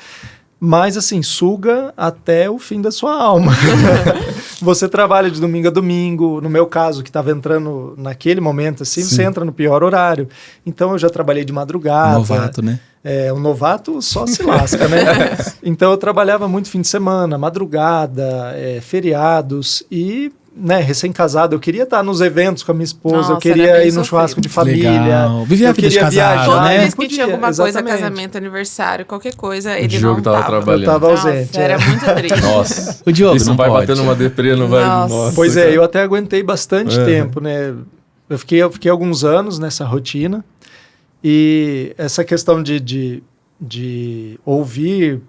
Mas, assim, suga até o fim da sua alma. Você trabalha de domingo a domingo. No meu caso, que estava entrando naquele momento, assim, Sim. você entra no pior horário. Então, eu já trabalhei de madrugada. Novato, né? Um novato só se lasca, né? Então, eu trabalhava muito fim de semana, madrugada, feriados e... Né, recém-casado, eu queria estar nos eventos com a minha esposa, Nossa, eu queria ir num churrasco de família. Legal. Vivia a vida de casado, Toda né? vez que tinha alguma coisa, exatamente. casamento, aniversário, qualquer coisa, ele Diogo não tava trabalhando. Eu tava Nossa, ausente. era muito triste. Nossa. O Diogo Isso não vai pode. bater numa deprê, não vai... Nossa. Pois cara. eu até aguentei bastante tempo, né? Eu fiquei alguns anos nessa rotina e essa questão de ouvir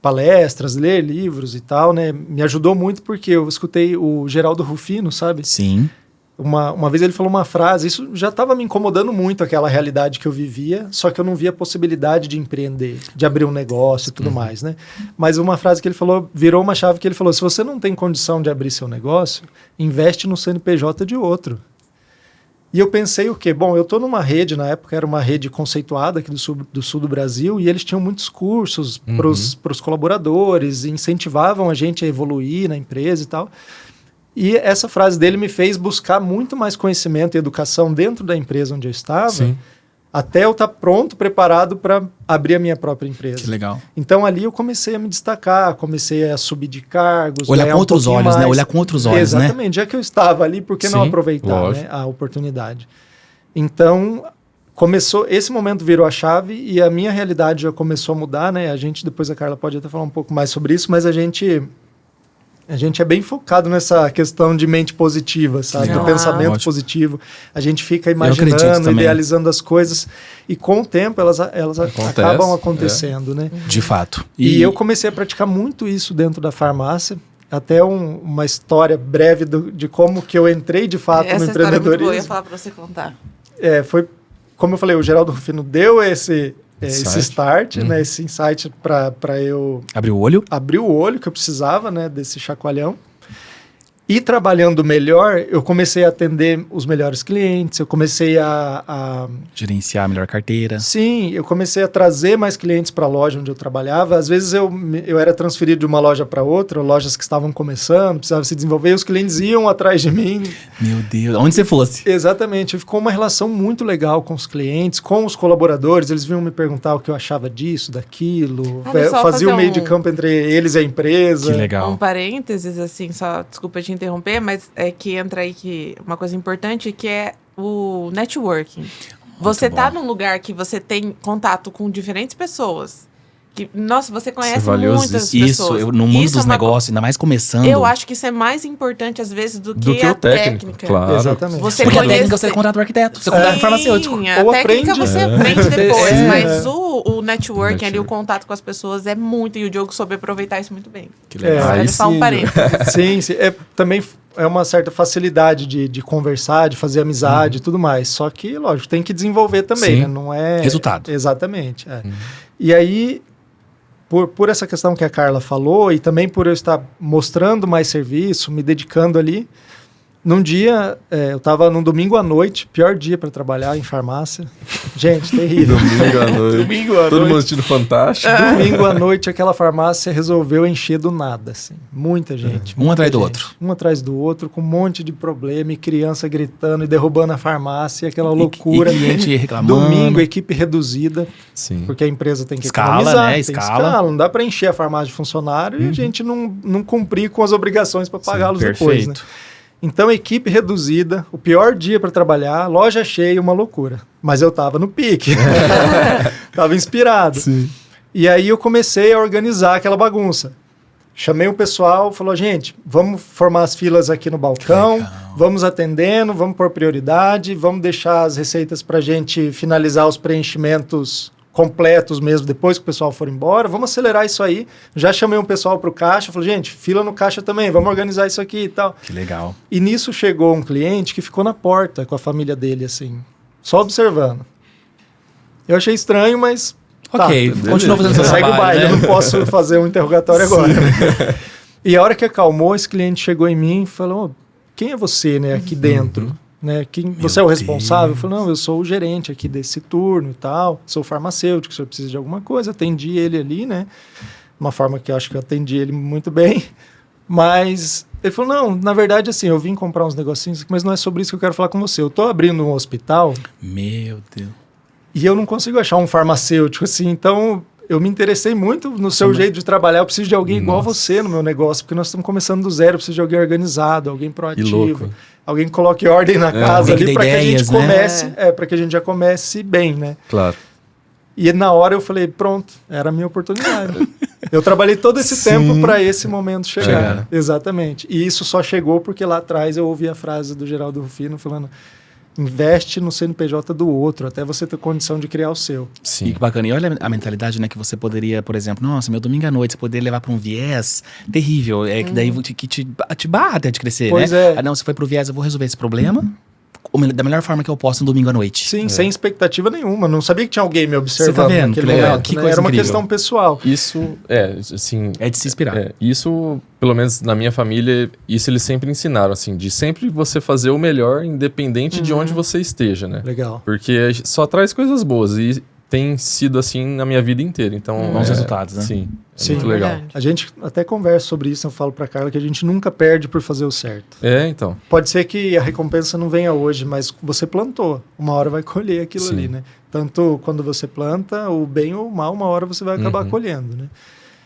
palestras, ler livros e tal, né? Me ajudou muito porque eu escutei o Geraldo Rufino, sabe? Sim. Uma vez ele falou uma frase, isso já estava me incomodando muito, aquela realidade que eu vivia, só que eu não via possibilidade de empreender, de abrir um negócio e tudo mais, né? Mas uma frase que ele falou, virou uma chave que ele falou, se você não tem condição de abrir seu negócio, investe no CNPJ de outro. E eu pensei o quê? Bom, eu estou numa rede, na época era uma rede conceituada aqui do sul do Brasil, e eles tinham muitos cursos para os colaboradores, incentivavam a gente a evoluir na empresa e tal. E essa frase dele me fez buscar muito mais conhecimento e educação dentro da empresa onde eu estava, Sim. até eu estar pronto, preparado para abrir a minha própria empresa. Que legal. Então ali eu comecei a me destacar, comecei a subir de cargos. Olhar ganhar com outros pouquinho olhos, né? mais. Olhar com outros olhos, né? Exatamente. Já que eu estava ali, por que não Sim, aproveitar, lógico. né, a oportunidade? Então, esse momento virou a chave e a minha realidade já começou a mudar, né? Depois a Carla pode até falar um pouco mais sobre isso, mas a gente é bem focado nessa questão de mente positiva, sabe? Legal. Do pensamento Ótimo. positivo. A gente fica acredito imaginando, também. idealizando as coisas e com o tempo elas acabam acontecendo, né? De fato. E eu comecei a praticar muito isso dentro da farmácia. Até uma história breve de como que eu entrei de fato Essa no história é muito boa, eu ia empreendedorismo. falar pra você contar. Foi, como eu falei, o Geraldo Rufino deu esse Insight. start, né, esse insight para eu Abriu o olho? abrir o olho que eu precisava, né, desse chacoalhão. E trabalhando melhor, eu comecei a atender os melhores clientes, eu comecei a Gerenciar a melhor carteira. Sim, eu comecei a trazer mais clientes para a loja onde eu trabalhava. Às vezes eu era transferido de uma loja para outra, lojas que estavam começando, precisavam se desenvolver, e os clientes iam atrás de mim. Meu Deus, onde você fosse. Exatamente, ficou uma relação muito legal com os clientes, com os colaboradores, eles vinham me perguntar o que eu achava disso, daquilo, Só fazia fazer o meio de campo entre eles e a empresa. Que legal. Um parênteses, assim, só desculpa te interromper, mas é que entra aí uma coisa importante que é o networking. Você bom. tá num lugar que você tem contato com diferentes pessoas. Que, nossa, você conhece valiosíssimo. muitas Isso, pessoas. no mundo Isso é dos uma negócios, ainda mais começando. Eu acho que isso é mais importante, às vezes, do que o a técnico, técnica. claro. Exatamente. Você Porque a conhece- técnica você contrata o arquiteto, você contrata o farmacêutico. Sim, a Ou técnica aprende. você aprende depois, É. mas o networking ali, o Network. contato com as pessoas é muito, e o Diogo soube aproveitar isso muito bem. Que legal. Aí Olha só sim. um parênteses. Sim. Também é uma certa facilidade de conversar, de fazer amizade e tudo mais. Só que, lógico, tem que desenvolver também, Sim. né? Não é... Resultado. Exatamente. E aí, por essa questão que a Carla falou e também por eu estar mostrando mais serviço, me dedicando ali, num dia, eu estava num domingo à noite, pior dia para trabalhar em farmácia. Gente, terrível. Domingo à noite. Domingo à Todo noite. mundo assistindo Fantástico. Domingo à noite, aquela farmácia resolveu encher do nada, assim. Muita gente. Um atrás do gente. outro. Um atrás do outro, com um monte de problema, e criança gritando e derrubando a farmácia, aquela loucura. E cliente reclamando. Domingo, equipe reduzida, Sim. porque a empresa tem que Escala, economizar. né? Tem Escala. Não dá para encher a farmácia de funcionário e a gente não cumprir com as obrigações para pagá-los depois, né? Perfeito. Então, equipe reduzida, o pior dia para trabalhar, loja cheia, uma loucura. Mas eu tava no pique. Tava inspirado. Sim. E aí eu comecei a organizar aquela bagunça. Chamei o pessoal, falou, gente, vamos formar as filas aqui no balcão, vamos atendendo, vamos por prioridade, vamos deixar as receitas para a gente finalizar os preenchimentos completos mesmo, depois que o pessoal for embora, vamos acelerar isso aí. Já chamei um pessoal para o caixa, falei, gente, fila no caixa também, vamos organizar isso aqui e tal. Que legal. E nisso chegou um cliente que ficou na porta com a família dele, assim, só observando. Eu achei estranho, mas... Ok, tá, continua fazendo seu segue o trabalho, baile, né? eu não posso fazer um interrogatório agora. E a hora que acalmou, esse cliente chegou em mim e falou, quem é você, né, aqui dentro? Né, você é o responsável? Eu falei, não, eu sou o gerente aqui desse turno e tal, sou farmacêutico, se eu preciso de alguma coisa, atendi ele ali, né, uma forma que eu acho que eu atendi ele muito bem, mas ele falou, não, na verdade, assim, eu vim comprar uns negocinhos, mas não é sobre isso que eu quero falar com você, eu tô abrindo um hospital Meu Deus. e eu não consigo achar um farmacêutico, assim, então... Eu me interessei muito no seu jeito de trabalhar. Eu preciso de alguém igual a você no meu negócio, porque nós estamos começando do zero. Eu preciso de alguém organizado, alguém proativo, alguém que coloque ordem na casa ali para que a gente comece, para que a gente já comece bem, né? Claro. E na hora eu falei, pronto, era a minha oportunidade. Eu trabalhei todo esse tempo para esse momento chegar. Exatamente. E isso só chegou porque lá atrás eu ouvi a frase do Geraldo Rufino falando: investe no CNPJ do outro, até você ter condição de criar o seu. Sim. E que bacana. E olha a mentalidade, né? Que você poderia, por exemplo, nossa, meu domingo à noite, você poderia levar para um viés terrível. É que daí que te barra até de crescer, Pois né? é. Ah, não, se foi pro viés, eu vou resolver esse problema da melhor forma que eu posso no domingo à noite. Sim, sem expectativa nenhuma. Não sabia que tinha alguém me observando. Você tá vendo? naquele Que legal. momento, Que né? coisa Era uma incrível. questão pessoal. Isso, assim... É de se inspirar. Isso, pelo menos na minha família, isso eles sempre ensinaram, assim, de sempre você fazer o melhor, independente de onde você esteja, né? Legal. Porque só traz coisas boas e tem sido assim na minha vida inteira, então... Bons resultados, né? Sim, Sim. muito legal. Verdade. A gente até conversa sobre isso, eu falo pra Carla que a gente nunca perde por fazer o certo. Então. Pode ser que a recompensa não venha hoje, mas você plantou. Uma hora vai colher aquilo Sim. ali, né? Tanto quando você planta, o bem ou o mal, uma hora você vai acabar colhendo, né?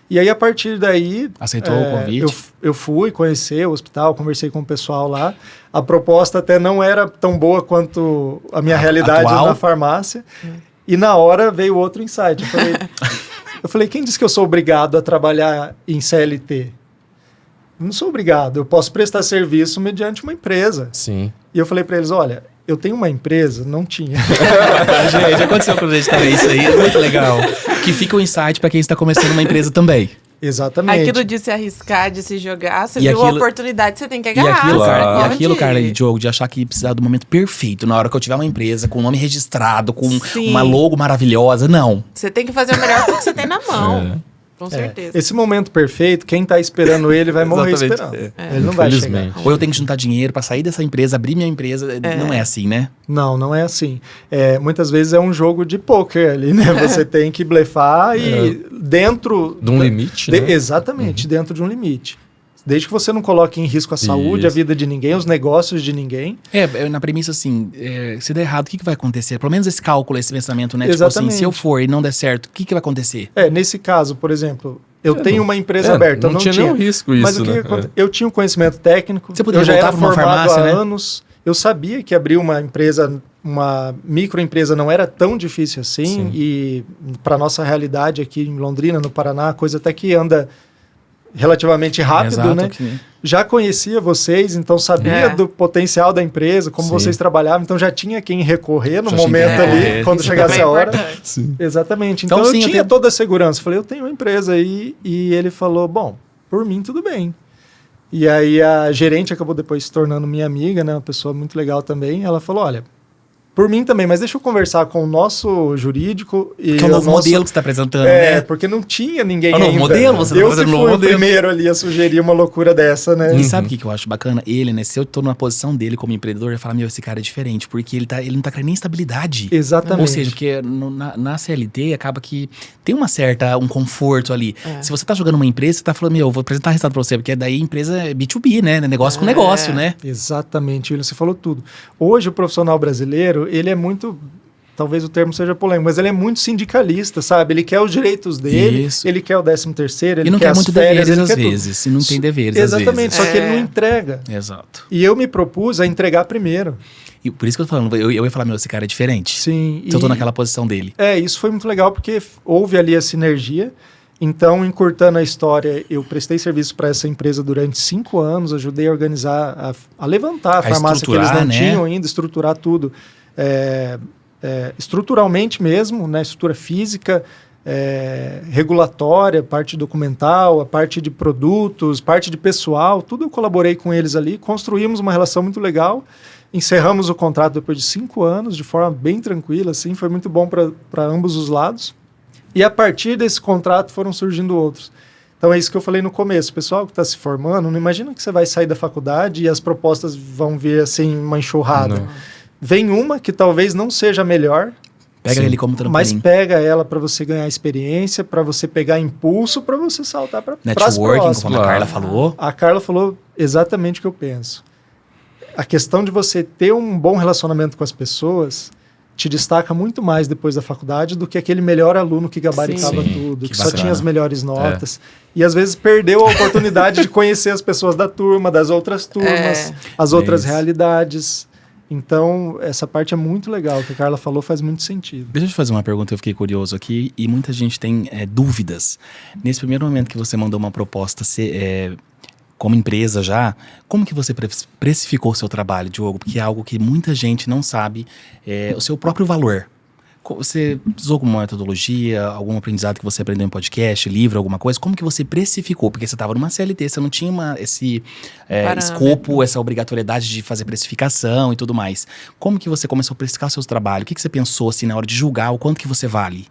E aí, a partir daí... Aceitou o convite? Eu fui conhecer o hospital, conversei com o pessoal lá. A proposta até não era tão boa quanto a minha realidade atual? na farmácia. E na hora veio outro insight. Eu falei, quem disse que eu sou obrigado a trabalhar em CLT? Eu não sou obrigado, eu posso prestar serviço mediante uma empresa. Sim. E eu falei para eles, olha, eu tenho uma empresa, não tinha. Gente, aconteceu com a gente também isso aí, é muito legal. Que fica o insight para quem está começando uma empresa também. Exatamente. Aquilo de se arriscar, de se jogar, você E viu a aquilo- oportunidade, você tem que E agarrar. aquilo, você cara, não e pode- aquilo, Carla e Diogo, de achar que precisava do momento perfeito, na hora que eu tiver uma empresa com o nome registrado, com Sim. uma logo maravilhosa, não. Você tem que fazer o melhor que você tem na mão. Com certeza. Esse momento perfeito, quem tá esperando ele vai morrer Exatamente. esperando. Ele não vai chegar. Infelizmente. Ou eu tenho que juntar dinheiro pra sair dessa empresa, abrir minha empresa, não é assim, né? Não é assim. Muitas vezes é um jogo de pôquer ali, né? Você tem que blefar e dentro... De um limite, né? Exatamente, dentro de um limite. Desde que você não coloque em risco a saúde, a Isso. vida de ninguém, os negócios de ninguém. Na premissa assim, se der errado, o que vai acontecer? Pelo menos esse cálculo, esse pensamento, né? Tipo Exatamente. assim, se eu for e não der certo, o que vai acontecer? Nesse caso, por exemplo, eu tenho uma empresa aberta. Não eu tinha nenhum risco Mas isso, o que né? acontece? Eu tinha um conhecimento técnico, Você poderia eu já voltar era pra uma formado farmácia, há né? anos. Eu sabia que abrir uma empresa, uma microempresa não era tão difícil assim. Sim. E para nossa realidade aqui em Londrina, no Paraná, a coisa até que anda relativamente rápido, Exato, né? que- Já conhecia vocês, então sabia do potencial da empresa, como Sim. vocês trabalhavam, então já tinha quem recorrer no Já tinha momento quem ali, recorrer. quando Isso chegasse também é a hora. importante. Sim. Exatamente. Então, Então, sim, eu eu tinha tenho- toda a segurança. Falei, eu tenho uma empresa aí. E ele falou, bom, por mim tudo bem. E aí a gerente acabou depois se tornando minha amiga, né? Uma pessoa muito legal também. Ela falou, olha, Por mim também, mas deixa eu conversar com o nosso jurídico. E que é o novo modelo que você está apresentando, né? Porque não tinha ninguém é o novo ainda. modelo? Você está fazendo o novo modelo. Eu fui o primeiro ali a sugerir uma loucura dessa, né? E sabe o que eu acho bacana? Ele, né? Se eu tô numa posição dele como empreendedor, eu falo, meu, esse cara é diferente, porque ele não tá querendo nem estabilidade. Exatamente. Ou seja, porque na CLT acaba que tem um conforto ali. Se você tá jogando uma empresa, você tá falando, meu, eu vou apresentar resultado pra você, porque daí a empresa é B2B, né? Negócio com negócio, né? Exatamente, William, você falou tudo. Hoje o profissional brasileiro, ele é muito... Talvez o termo seja polêmico, mas ele é muito sindicalista, sabe? Ele quer os direitos dele, ele quer o 13º, ele não quer muito as férias, deveres às vezes. E não tem deveres às vezes. Exatamente, só que ele não entrega. Exato. E eu me propus a entregar primeiro. E por isso que eu tô falando, eu ia falar, meu, esse cara é diferente. Sim. Se eu tô naquela posição dele. Isso foi muito legal, porque houve ali a sinergia. Então, encurtando a história, eu prestei serviço para essa empresa durante 5 anos, ajudei a organizar, a levantar a farmácia que eles não tinham ainda, estruturar tudo. Estruturalmente mesmo, né? Estrutura física, regulatória, parte documental, a parte de produtos, parte de pessoal, tudo eu colaborei com eles ali, construímos uma relação muito legal, encerramos o contrato depois de 5 anos, de forma bem tranquila, assim, foi muito bom para ambos os lados, e a partir desse contrato foram surgindo outros. Então é isso que eu falei no começo, o pessoal que está se formando, não imagina que você vai sair da faculdade e as propostas vão vir assim, uma enxurrada. Não. Vem uma que talvez não seja a melhor. Pega ele como trampolim. Mas pega ela para você ganhar experiência, para você pegar impulso, para você saltar para networking, como a Carla falou. A Carla falou exatamente o que eu penso. A questão de você ter um bom relacionamento com as pessoas te destaca muito mais depois da faculdade do que aquele melhor aluno que gabaritava tudo, que só tinha as melhores notas. E às vezes perdeu a oportunidade de conhecer as pessoas da turma, das outras turmas, as outras realidades. Então, essa parte é muito legal. O que a Carla falou faz muito sentido. Deixa eu te fazer uma pergunta, eu fiquei curioso aqui. E muita gente tem dúvidas. Nesse primeiro momento que você mandou uma proposta como empresa já, como que você precificou o seu trabalho, Diogo? Porque é algo que muita gente não sabe, o seu próprio valor. Você usou alguma metodologia, algum aprendizado que você aprendeu em podcast, livro, alguma coisa? Como que você precificou? Porque você estava numa CLT, você não tinha esse escopo, essa obrigatoriedade de fazer precificação e tudo mais. Como que você começou a precificar os seus trabalhos? O que você pensou assim na hora de julgar o quanto que você vale?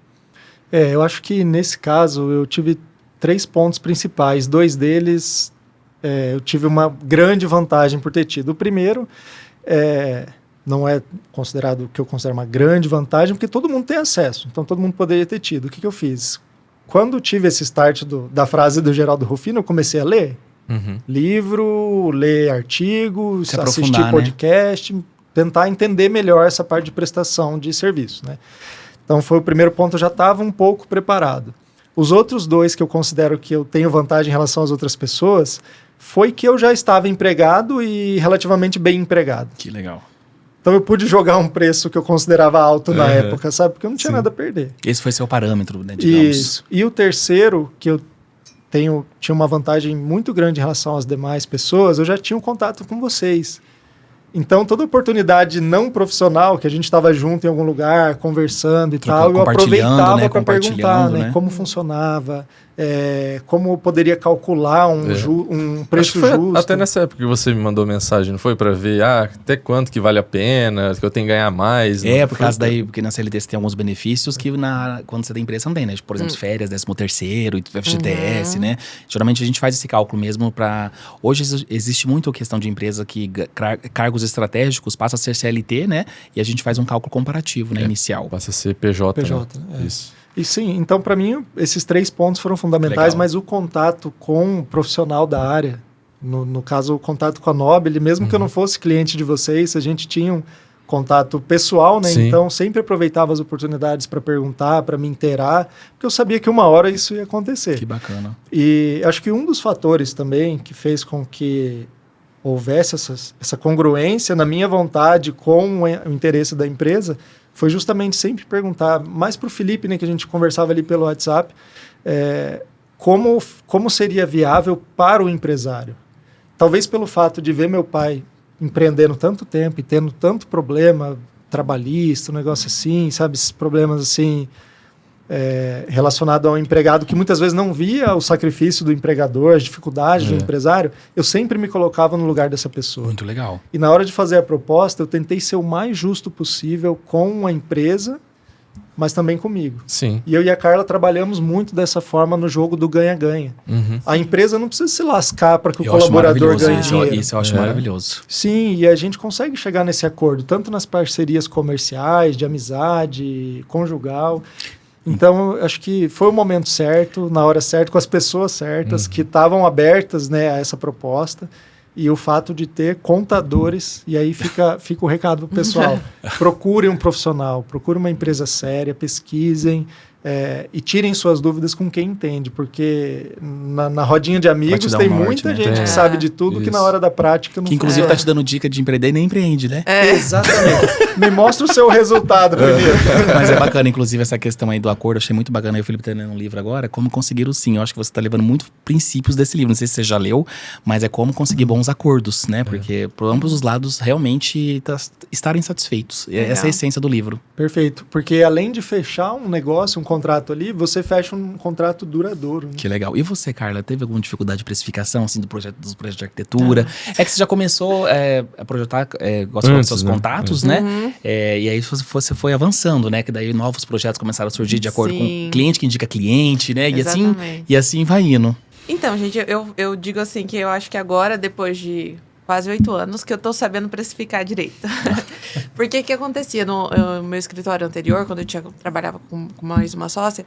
Eu acho que nesse caso eu tive 3 pontos principais. 2 deles eu tive uma grande vantagem por ter tido. O primeiro não é considerado o que eu considero uma grande vantagem, porque todo mundo tem acesso, então todo mundo poderia ter tido. O que eu fiz? Quando tive esse start da frase do Geraldo Rufino, eu comecei a ler livro, ler artigos, assistir podcast, tentar entender melhor essa parte de prestação de serviço, né? Então foi o primeiro ponto, eu já estava um pouco preparado. Os outros 2 que eu considero que eu tenho vantagem em relação às outras pessoas, foi que eu já estava empregado e relativamente bem empregado. Que legal. Então eu pude jogar um preço que eu considerava alto na época, sabe? Porque eu não tinha nada a perder. Esse foi seu parâmetro, né, digamos. Isso. E o terceiro, que eu tinha uma vantagem muito grande em relação às demais pessoas, eu já tinha um contato com vocês. Então, toda oportunidade não profissional, que a gente estava junto em algum lugar, conversando e tal, eu aproveitava para perguntar, né, como funcionava, como eu poderia calcular um preço justo. Até nessa época que você me mandou mensagem, não foi? Para ver até quanto que vale a pena, que eu tenho que ganhar mais. Porque na CLT você tem alguns benefícios que quando você tem empresa não tem, né? Por exemplo, férias, 13º, FGTS, né? Geralmente a gente faz esse cálculo mesmo para... Hoje existe muito a questão de empresa que cargos estratégicos passa a ser CLT, né? E a gente faz um cálculo comparativo, né? Inicial. Passa a ser PJ, né? Isso. E sim, então para mim esses 3 pontos foram fundamentais, mas o contato com o profissional da área, no caso o contato com a Nobile, mesmo que eu não fosse cliente de vocês, a gente tinha um contato pessoal, né? Sim. Então sempre aproveitava as oportunidades para perguntar, para me inteirar, porque eu sabia que uma hora isso ia acontecer. Que bacana. E acho que um dos fatores também que fez com que houvesse essa congruência na minha vontade com o interesse da empresa foi justamente sempre perguntar, mais para o Felipe, né, que a gente conversava ali pelo WhatsApp, como seria viável para o empresário. Talvez pelo fato de ver meu pai empreendendo tanto tempo e tendo tanto problema trabalhista, um negócio assim, sabe, esses problemas assim, relacionado ao empregado, que muitas vezes não via o sacrifício do empregador, as dificuldades do empresário, eu sempre me colocava no lugar dessa pessoa. Muito legal. E na hora de fazer a proposta, eu tentei ser o mais justo possível com a empresa, mas também comigo. Sim. E eu e a Carla trabalhamos muito dessa forma no jogo do ganha-ganha. A empresa não precisa se lascar para que o colaborador ganhe dinheiro. Isso eu acho maravilhoso. Sim, e a gente consegue chegar nesse acordo, tanto nas parcerias comerciais, de amizade, conjugal. Então, eu acho que foi o momento certo, na hora certa, com as pessoas certas, que estavam abertas, né, a essa proposta. E o fato de ter contadores, e aí fica o recado pro pessoal. Procurem um profissional, procurem uma empresa séria, pesquisem e tirem suas dúvidas com quem entende, porque na rodinha de amigos tem muita gente que sabe de tudo, que na hora da prática não que inclusive tá te dando dica de empreender e nem empreende, né? Exatamente. Me mostra o seu resultado primeiro. Mas é bacana, inclusive, essa questão aí do acordo, achei muito bacana. Aí o Felipe tá lendo um livro agora, Como Conseguir o Sim. Eu acho que você tá levando muitos princípios desse livro. Não sei se você já leu, mas é como conseguir bons acordos, né? Porque por ambos os lados realmente estarem satisfeitos. Essa é a essência do livro. Perfeito. Porque além de fechar um negócio, um contrato ali, você fecha um contrato duradouro. Né? Que legal. E você, Carla, teve alguma dificuldade de precificação, assim, dos projetos de arquitetura? É que você já começou a projetar, gosta dos seus contatos, né? E aí você foi avançando, né? Que daí novos projetos começaram a surgir de acordo com o cliente que indica cliente, né? E assim vai indo. Então, gente, eu digo assim que eu acho que agora, depois de quase 8 anos, que eu tô sabendo precificar direito. Porque o que acontecia no meu escritório anterior, quando eu trabalhava com mais uma sócia,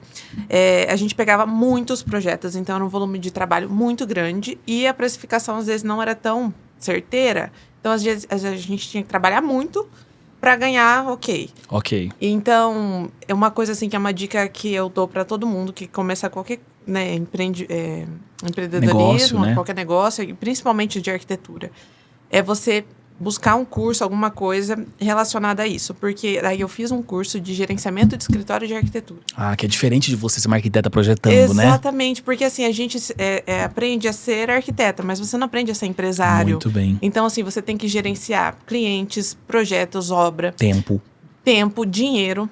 a gente pegava muitos projetos, então era um volume de trabalho muito grande e a precificação às vezes não era tão certeira. Então, às vezes, a gente tinha que trabalhar muito para ganhar ok. Então, é uma coisa assim que é uma dica que eu dou para todo mundo que começa qualquer empreendedorismo, negócio, né? qualquer negócio, e principalmente de arquitetura. É você buscar um curso, alguma coisa relacionada a isso. Porque aí eu fiz um curso de gerenciamento de escritório de arquitetura. Ah, que é diferente de você ser uma arquiteta projetando, né? Exatamente, porque assim, a gente aprende a ser arquiteta, mas você não aprende a ser empresário. Muito bem. Então, assim, você tem que gerenciar clientes, projetos, obra. Tempo, dinheiro.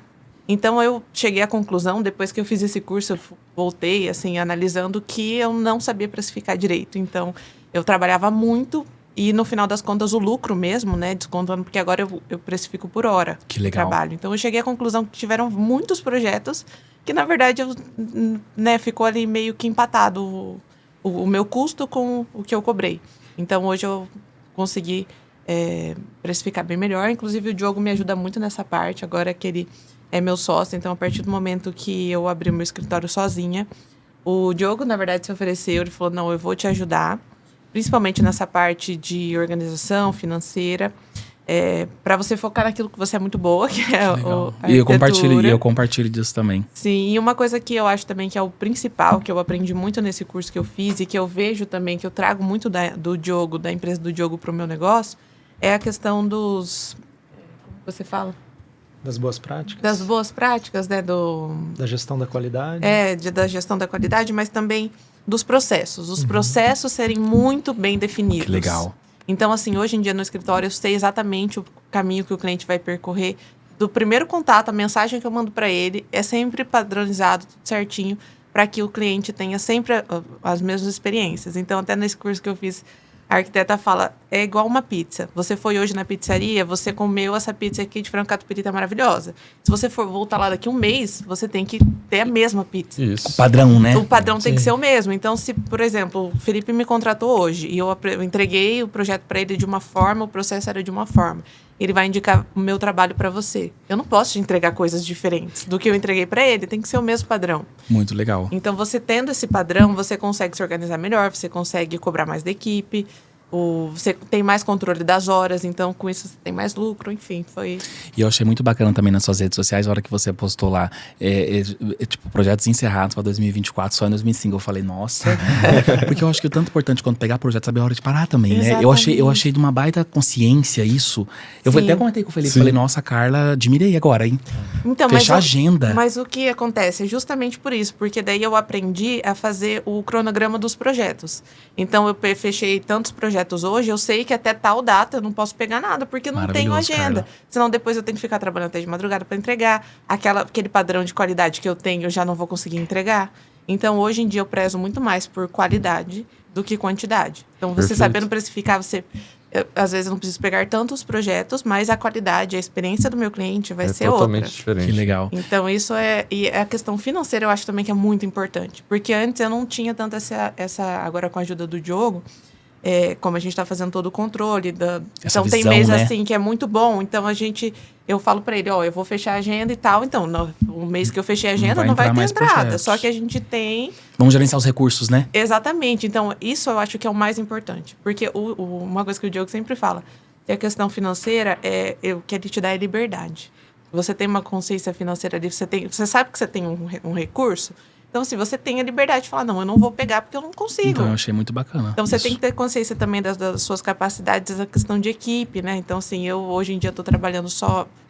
Então, eu cheguei à conclusão, depois que eu fiz esse curso, eu voltei, assim, analisando que eu não sabia precificar direito. Então, eu trabalhava muito e, no final das contas, o lucro mesmo, né, descontando, porque agora eu precifico por hora. Que legal. De trabalho. Então, eu cheguei à conclusão que tiveram muitos projetos que, na verdade, ficou ali meio que empatado o meu custo com o que eu cobrei. Então, hoje eu consegui precificar bem melhor. Inclusive, o Diogo me ajuda muito nessa parte, agora que ele é meu sócio. Então, a partir do momento que eu abri o meu escritório sozinha, o Diogo, na verdade, se ofereceu. Ele falou, não, eu vou te ajudar, principalmente nessa parte de organização financeira, para você focar naquilo que você é muito boa, que é a arquitetura. E eu compartilho disso também. Sim, e uma coisa que eu acho também que é o principal, que eu aprendi muito nesse curso que eu fiz e que eu vejo também, que eu trago muito do Diogo, da empresa do Diogo para o meu negócio, é a questão dos... Como você fala? Das boas práticas. Das boas práticas, né? Da gestão da qualidade. Da gestão da qualidade, mas também dos processos. Os processos serem muito bem definidos. Que legal. Então, assim, hoje em dia no escritório eu sei exatamente o caminho que o cliente vai percorrer. Do primeiro contato, a mensagem que eu mando para ele é sempre padronizado, tudo certinho, para que o cliente tenha sempre as mesmas experiências. Então, até nesse curso que eu fiz, a arquiteta fala, é igual uma pizza. Você foi hoje na pizzaria, você comeu essa pizza aqui de frango catupiry, tá maravilhosa. Se você for voltar lá daqui 1 mês, você tem que ter a mesma pizza. Isso. O padrão, né? O padrão tem que ser o mesmo. Então, se, por exemplo, o Felipe me contratou hoje e eu entreguei o projeto para ele de uma forma, o processo era de uma forma. Ele vai indicar o meu trabalho para você. Eu não posso te entregar coisas diferentes do que eu entreguei para ele. Tem que ser o mesmo padrão. Muito legal. Então, você tendo esse padrão, você consegue se organizar melhor, você consegue cobrar mais da equipe, você tem mais controle das horas, então com isso você tem mais lucro, enfim, foi... E eu achei muito bacana também nas suas redes sociais, a hora que você postou lá, tipo, projetos encerrados para 2024, só em 2005. Eu falei, nossa, porque eu acho que é tanto importante quando pegar projeto, saber a hora de parar também, né? Eu achei de uma baita consciência isso. Eu até comentei com o Felipe, falei, nossa, Carla, admirei agora, hein? Então, fechar a agenda. Mas o que acontece é justamente por isso, porque daí eu aprendi a fazer o cronograma dos projetos. Então, eu fechei tantos projetos projetos hoje, eu sei que até tal data eu não posso pegar nada, porque eu não tenho Maravilhoso, agenda. Carla. Senão depois eu tenho que ficar trabalhando até de madrugada para entregar. Aquele padrão de qualidade que eu tenho, eu já não vou conseguir entregar. Então, hoje em dia, eu prezo muito mais por qualidade do que quantidade. Então, você Perfeito. sabendo precificar, às vezes eu não preciso pegar tantos projetos, mas a qualidade, a experiência do meu cliente vai ser totalmente outra. diferente. Que legal. Então, isso e a questão financeira eu acho também que é muito importante. Porque antes eu não tinha tanto agora com a ajuda do Diogo, como a gente está fazendo todo o controle. Essa Então, tem visão, mês né? assim que é muito bom. Então, eu falo para ele, eu vou fechar a agenda e tal. Então, o mês que eu fechei a agenda vai não vai entrar ter mais entrada. projetos. Só que a gente tem... Vamos gerenciar os recursos, né? Exatamente. Então, isso eu acho que é o mais importante. Porque uma coisa que o Diogo sempre fala, que a questão financeira, o que ele te dá é liberdade. Você tem uma consciência financeira ali, você sabe que você tem um recurso. Então, se você tem a liberdade de falar, não, eu não vou pegar porque eu não consigo. Então, eu achei muito bacana. Então, você isso. tem que ter consciência também das suas capacidades, da questão de equipe, né? Então, assim, eu hoje em dia estou trabalhando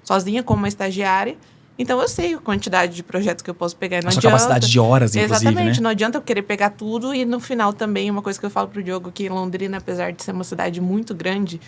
sozinha como uma estagiária. Então, eu sei a quantidade de projetos que eu posso pegar. Não A sua adianta. capacidade de horas, inclusive, Exatamente. né? Não adianta eu querer pegar tudo. E no final também, uma coisa que eu falo pro Diogo, que Londrina, apesar de ser uma cidade muito grande,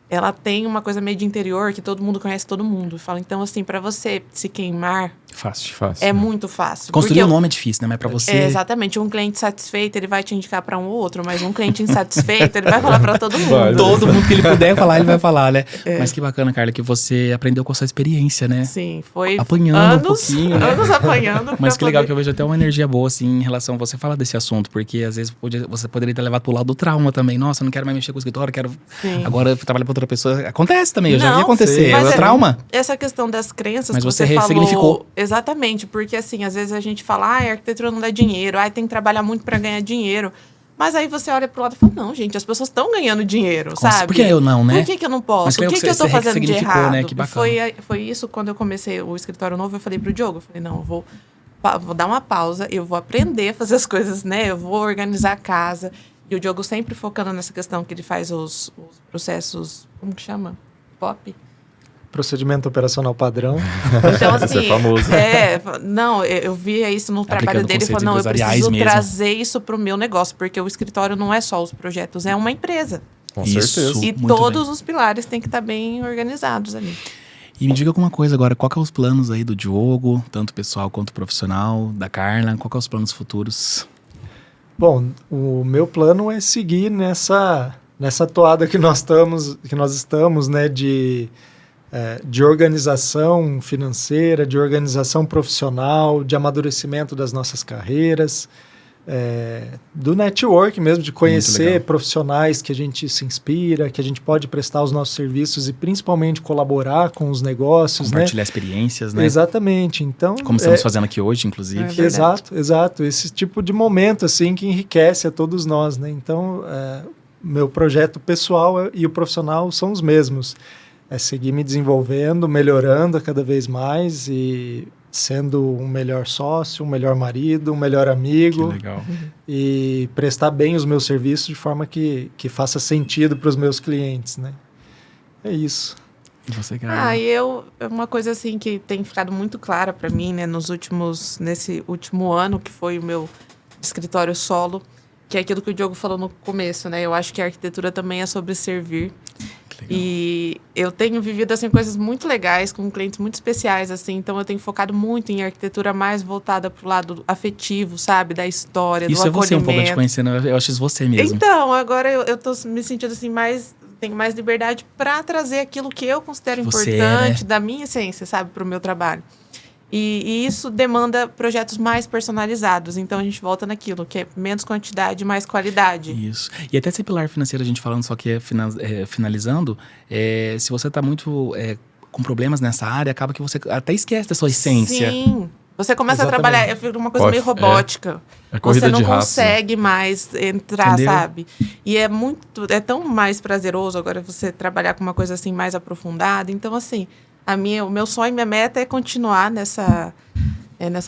ela tem uma coisa meio de interior, que todo mundo conhece todo mundo. Fala, então, assim, para você se queimar, Fácil. Fácil. é muito fácil. Construir Porque um nome é difícil, né? Mas pra você... exatamente. Um cliente satisfeito, ele vai te indicar para um ou outro, mas um cliente insatisfeito, ele vai falar para todo mundo. Vai. Todo mundo que ele puder falar, ele vai falar, né? Mas que bacana, Carla, que você aprendeu com a sua experiência, né? Sim, foi Apanhando um anos, pouquinho, né? anos apanhando. Mas pra que legal poder- que eu vejo até uma energia boa, assim, em relação a você falar desse assunto, porque às vezes você poderia ter levado pro lado do trauma também. Nossa, eu não quero mais mexer com o escritório, quero Sim. agora trabalhar pra outra pessoa. Acontece também, eu já vi Não, acontecer. sim, mas É trauma. Essa questão das crenças Mas que você você ressignificou. falou. Exatamente, porque assim, às vezes a gente fala, a arquitetura não dá dinheiro, tem que trabalhar muito para ganhar dinheiro. Mas aí você olha pro lado e fala, não, gente, as pessoas estão ganhando dinheiro, sabe? Por que eu não, né? Por que eu não posso? Mas O que eu tô você fazendo de ressignificou, errado? né? Que bacana. Foi isso, quando eu comecei o escritório novo, eu falei pro Diogo, eu falei, não, eu vou dar uma pausa, eu vou aprender a fazer as coisas, né? Eu vou organizar a casa. E o Diogo sempre focando nessa questão que ele faz os processos, como que chama? POP? Procedimento operacional padrão. Então, Esse assim, é famoso. não, eu via isso no trabalho Aplicando dele e falei, conceitos não, eu empresariais preciso mesmo. trazer isso para o meu negócio, porque o escritório não é só os projetos, é uma empresa. Com Isso. certeza. E Muito todos os pilares têm que estar bem organizados ali. E me diga alguma coisa agora, qual que é os planos aí do Diogo, tanto pessoal quanto profissional, da Carla, qual que é os planos futuros? Bom, o meu plano é seguir nessa toada que nós estamos, né, de organização financeira, de organização profissional, de amadurecimento das nossas carreiras, do network mesmo, de conhecer profissionais que a gente se inspira, que a gente pode prestar os nossos serviços e principalmente colaborar com os negócios, né? Compartilhar experiências, né? Exatamente. Então, Como estamos fazendo aqui hoje, inclusive. É verdade. Exato. Esse tipo de momento assim que enriquece a todos nós, né? Então, meu projeto pessoal e o profissional são os mesmos. É seguir me desenvolvendo, melhorando cada vez mais e sendo um melhor sócio, um melhor marido, um melhor Que amigo legal. e prestar bem os meus serviços de forma que faça sentido para os meus clientes, né? É isso. E você, Carla? Uma coisa assim que tem ficado muito clara para mim, né, nesse último ano, que foi o meu escritório solo, que é aquilo que o Diogo falou no começo, né? Eu acho que a arquitetura também é sobre servir. Que legal. E eu tenho vivido, assim, coisas muito legais com clientes muito especiais, assim. Então, eu tenho focado muito em arquitetura mais voltada pro lado afetivo, sabe? Da história, Isso do é você um pouco te acolhimento. conhecendo, eu acho isso você mesmo. Então, agora eu tô me sentindo, assim, tenho mais liberdade para trazer aquilo que eu considero Você importante, né? da minha essência, sabe? Pro meu trabalho. E isso demanda projetos mais personalizados. Então, a gente volta naquilo, que é menos quantidade, mais qualidade. Isso. E até esse pilar financeiro, a gente falando só que finalizando, se você está muito com problemas nessa área, acaba que você até esquece da sua essência. Sim. Você começa Exatamente. a trabalhar, fica uma coisa Pode- meio robótica. É corrida Você não de raça. consegue mais entrar, Entendeu? sabe? E é tão mais prazeroso agora você trabalhar com uma coisa assim mais aprofundada. Então, assim, o meu sonho, minha meta é continuar nessa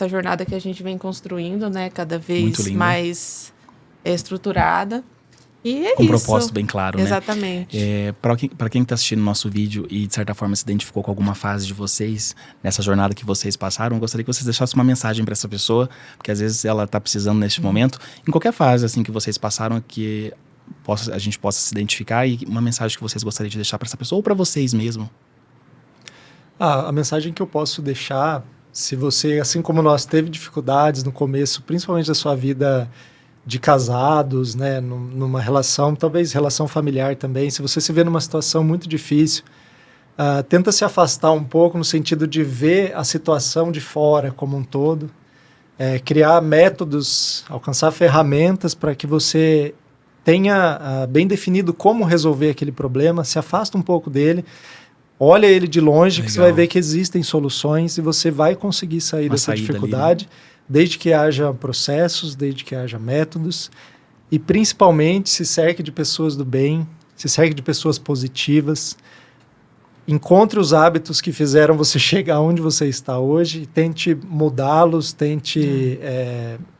jornada que a gente vem construindo, né? Cada Muito vez lindo. mais estruturada. E é Com um isso. propósito bem claro, né? Exatamente. Para quem está assistindo o nosso vídeo e, de certa forma, se identificou com alguma fase de vocês, nessa jornada que vocês passaram, eu gostaria que vocês deixassem uma mensagem para essa pessoa, porque às vezes ela está precisando neste momento, em qualquer fase assim que vocês passaram, que a gente possa se identificar e uma mensagem que vocês gostariam de deixar para essa pessoa ou para vocês mesmo. A mensagem que eu posso deixar, se você, assim como nós, teve dificuldades no começo, principalmente da sua vida de casados, né, numa relação, talvez relação familiar também, se você se vê numa situação muito difícil, tenta se afastar um pouco no sentido de ver a situação de fora como um todo, criar métodos, alcançar ferramentas para que você tenha bem definido como resolver aquele problema, se afasta um pouco dele, olha ele de longe, que você vai ver que existem soluções e você vai conseguir sair dessa dificuldade, ali, né? Desde que haja processos, desde que haja métodos e principalmente se cerque de pessoas do bem, se cerque de pessoas positivas, encontre os hábitos que fizeram você chegar onde você está hoje, tente mudá-los, tente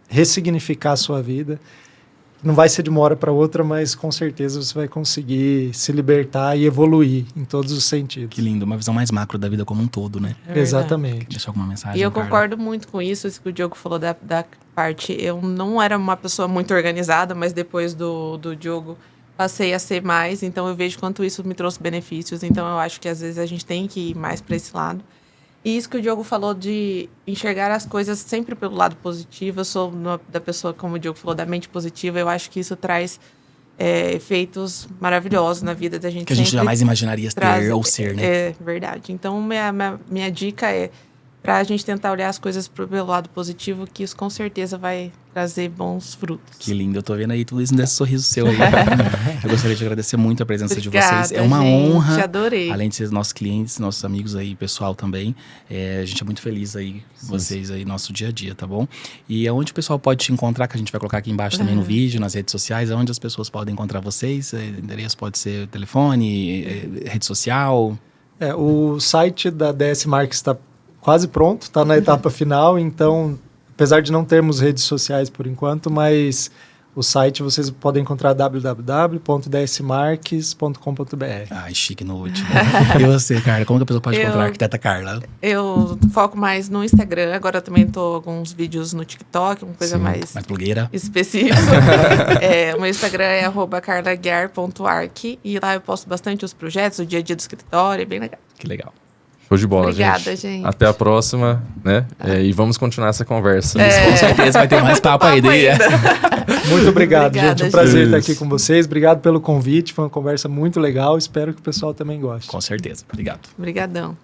ressignificar a sua vida. Não vai ser de uma hora para outra, mas com certeza você vai conseguir se libertar e evoluir em todos os sentidos. Que lindo, uma visão mais macro da vida como um todo, né? Exatamente. Deixa alguma mensagem, E eu Carla? concordo muito com isso que o Diogo falou da parte... Eu não era uma pessoa muito organizada, mas depois do Diogo passei a ser mais. Então eu vejo quanto isso me trouxe benefícios. Então eu acho que às vezes a gente tem que ir mais para esse lado. E isso que o Diogo falou de enxergar as coisas sempre pelo lado positivo. Eu sou da pessoa, como o Diogo falou, da mente positiva. Eu acho que isso traz efeitos maravilhosos na vida da gente. Que a gente jamais imaginaria ter ou ser, né? É verdade. Então, minha dica é para a gente tentar olhar as coisas pelo lado positivo, que isso com certeza vai trazer bons frutos. Que lindo, eu tô vendo aí tudo isso nesse sorriso seu aí. Eu gostaria de agradecer muito a presença de vocês. É uma honra. Adorei. Além de ser nossos clientes, nossos amigos aí, pessoal também. A gente é muito feliz aí com vocês aí, nosso dia a dia, tá bom? E aonde o pessoal pode te encontrar, que a gente vai colocar aqui embaixo também no vídeo, nas redes sociais, aonde as pessoas podem encontrar vocês? Endereço pode ser telefone, rede social? O site da DS Marques está quase pronto, está na etapa final, então, apesar de não termos redes sociais por enquanto, mas o site vocês podem encontrar www.dsmarques.com.br. Ai, chique no último. E você, Carla, como que a pessoa pode encontrar a arquiteta Carla? Eu foco mais no Instagram, agora também tô com alguns vídeos no TikTok, uma coisa mais blogueira. Específica. O meu Instagram é @carlaguiar.arc e lá eu posto bastante os projetos, o dia a dia do escritório, é bem legal. Que legal. Show de bola, Obrigada, gente. Até a próxima, né? E vamos continuar essa conversa. Com certeza vai ter mais papo aí. Muito obrigado, gente. Um prazer estar Isso. aqui com vocês. Obrigado pelo convite. Foi uma conversa muito legal. Espero que o pessoal também goste. Com certeza. Obrigado. Obrigadão.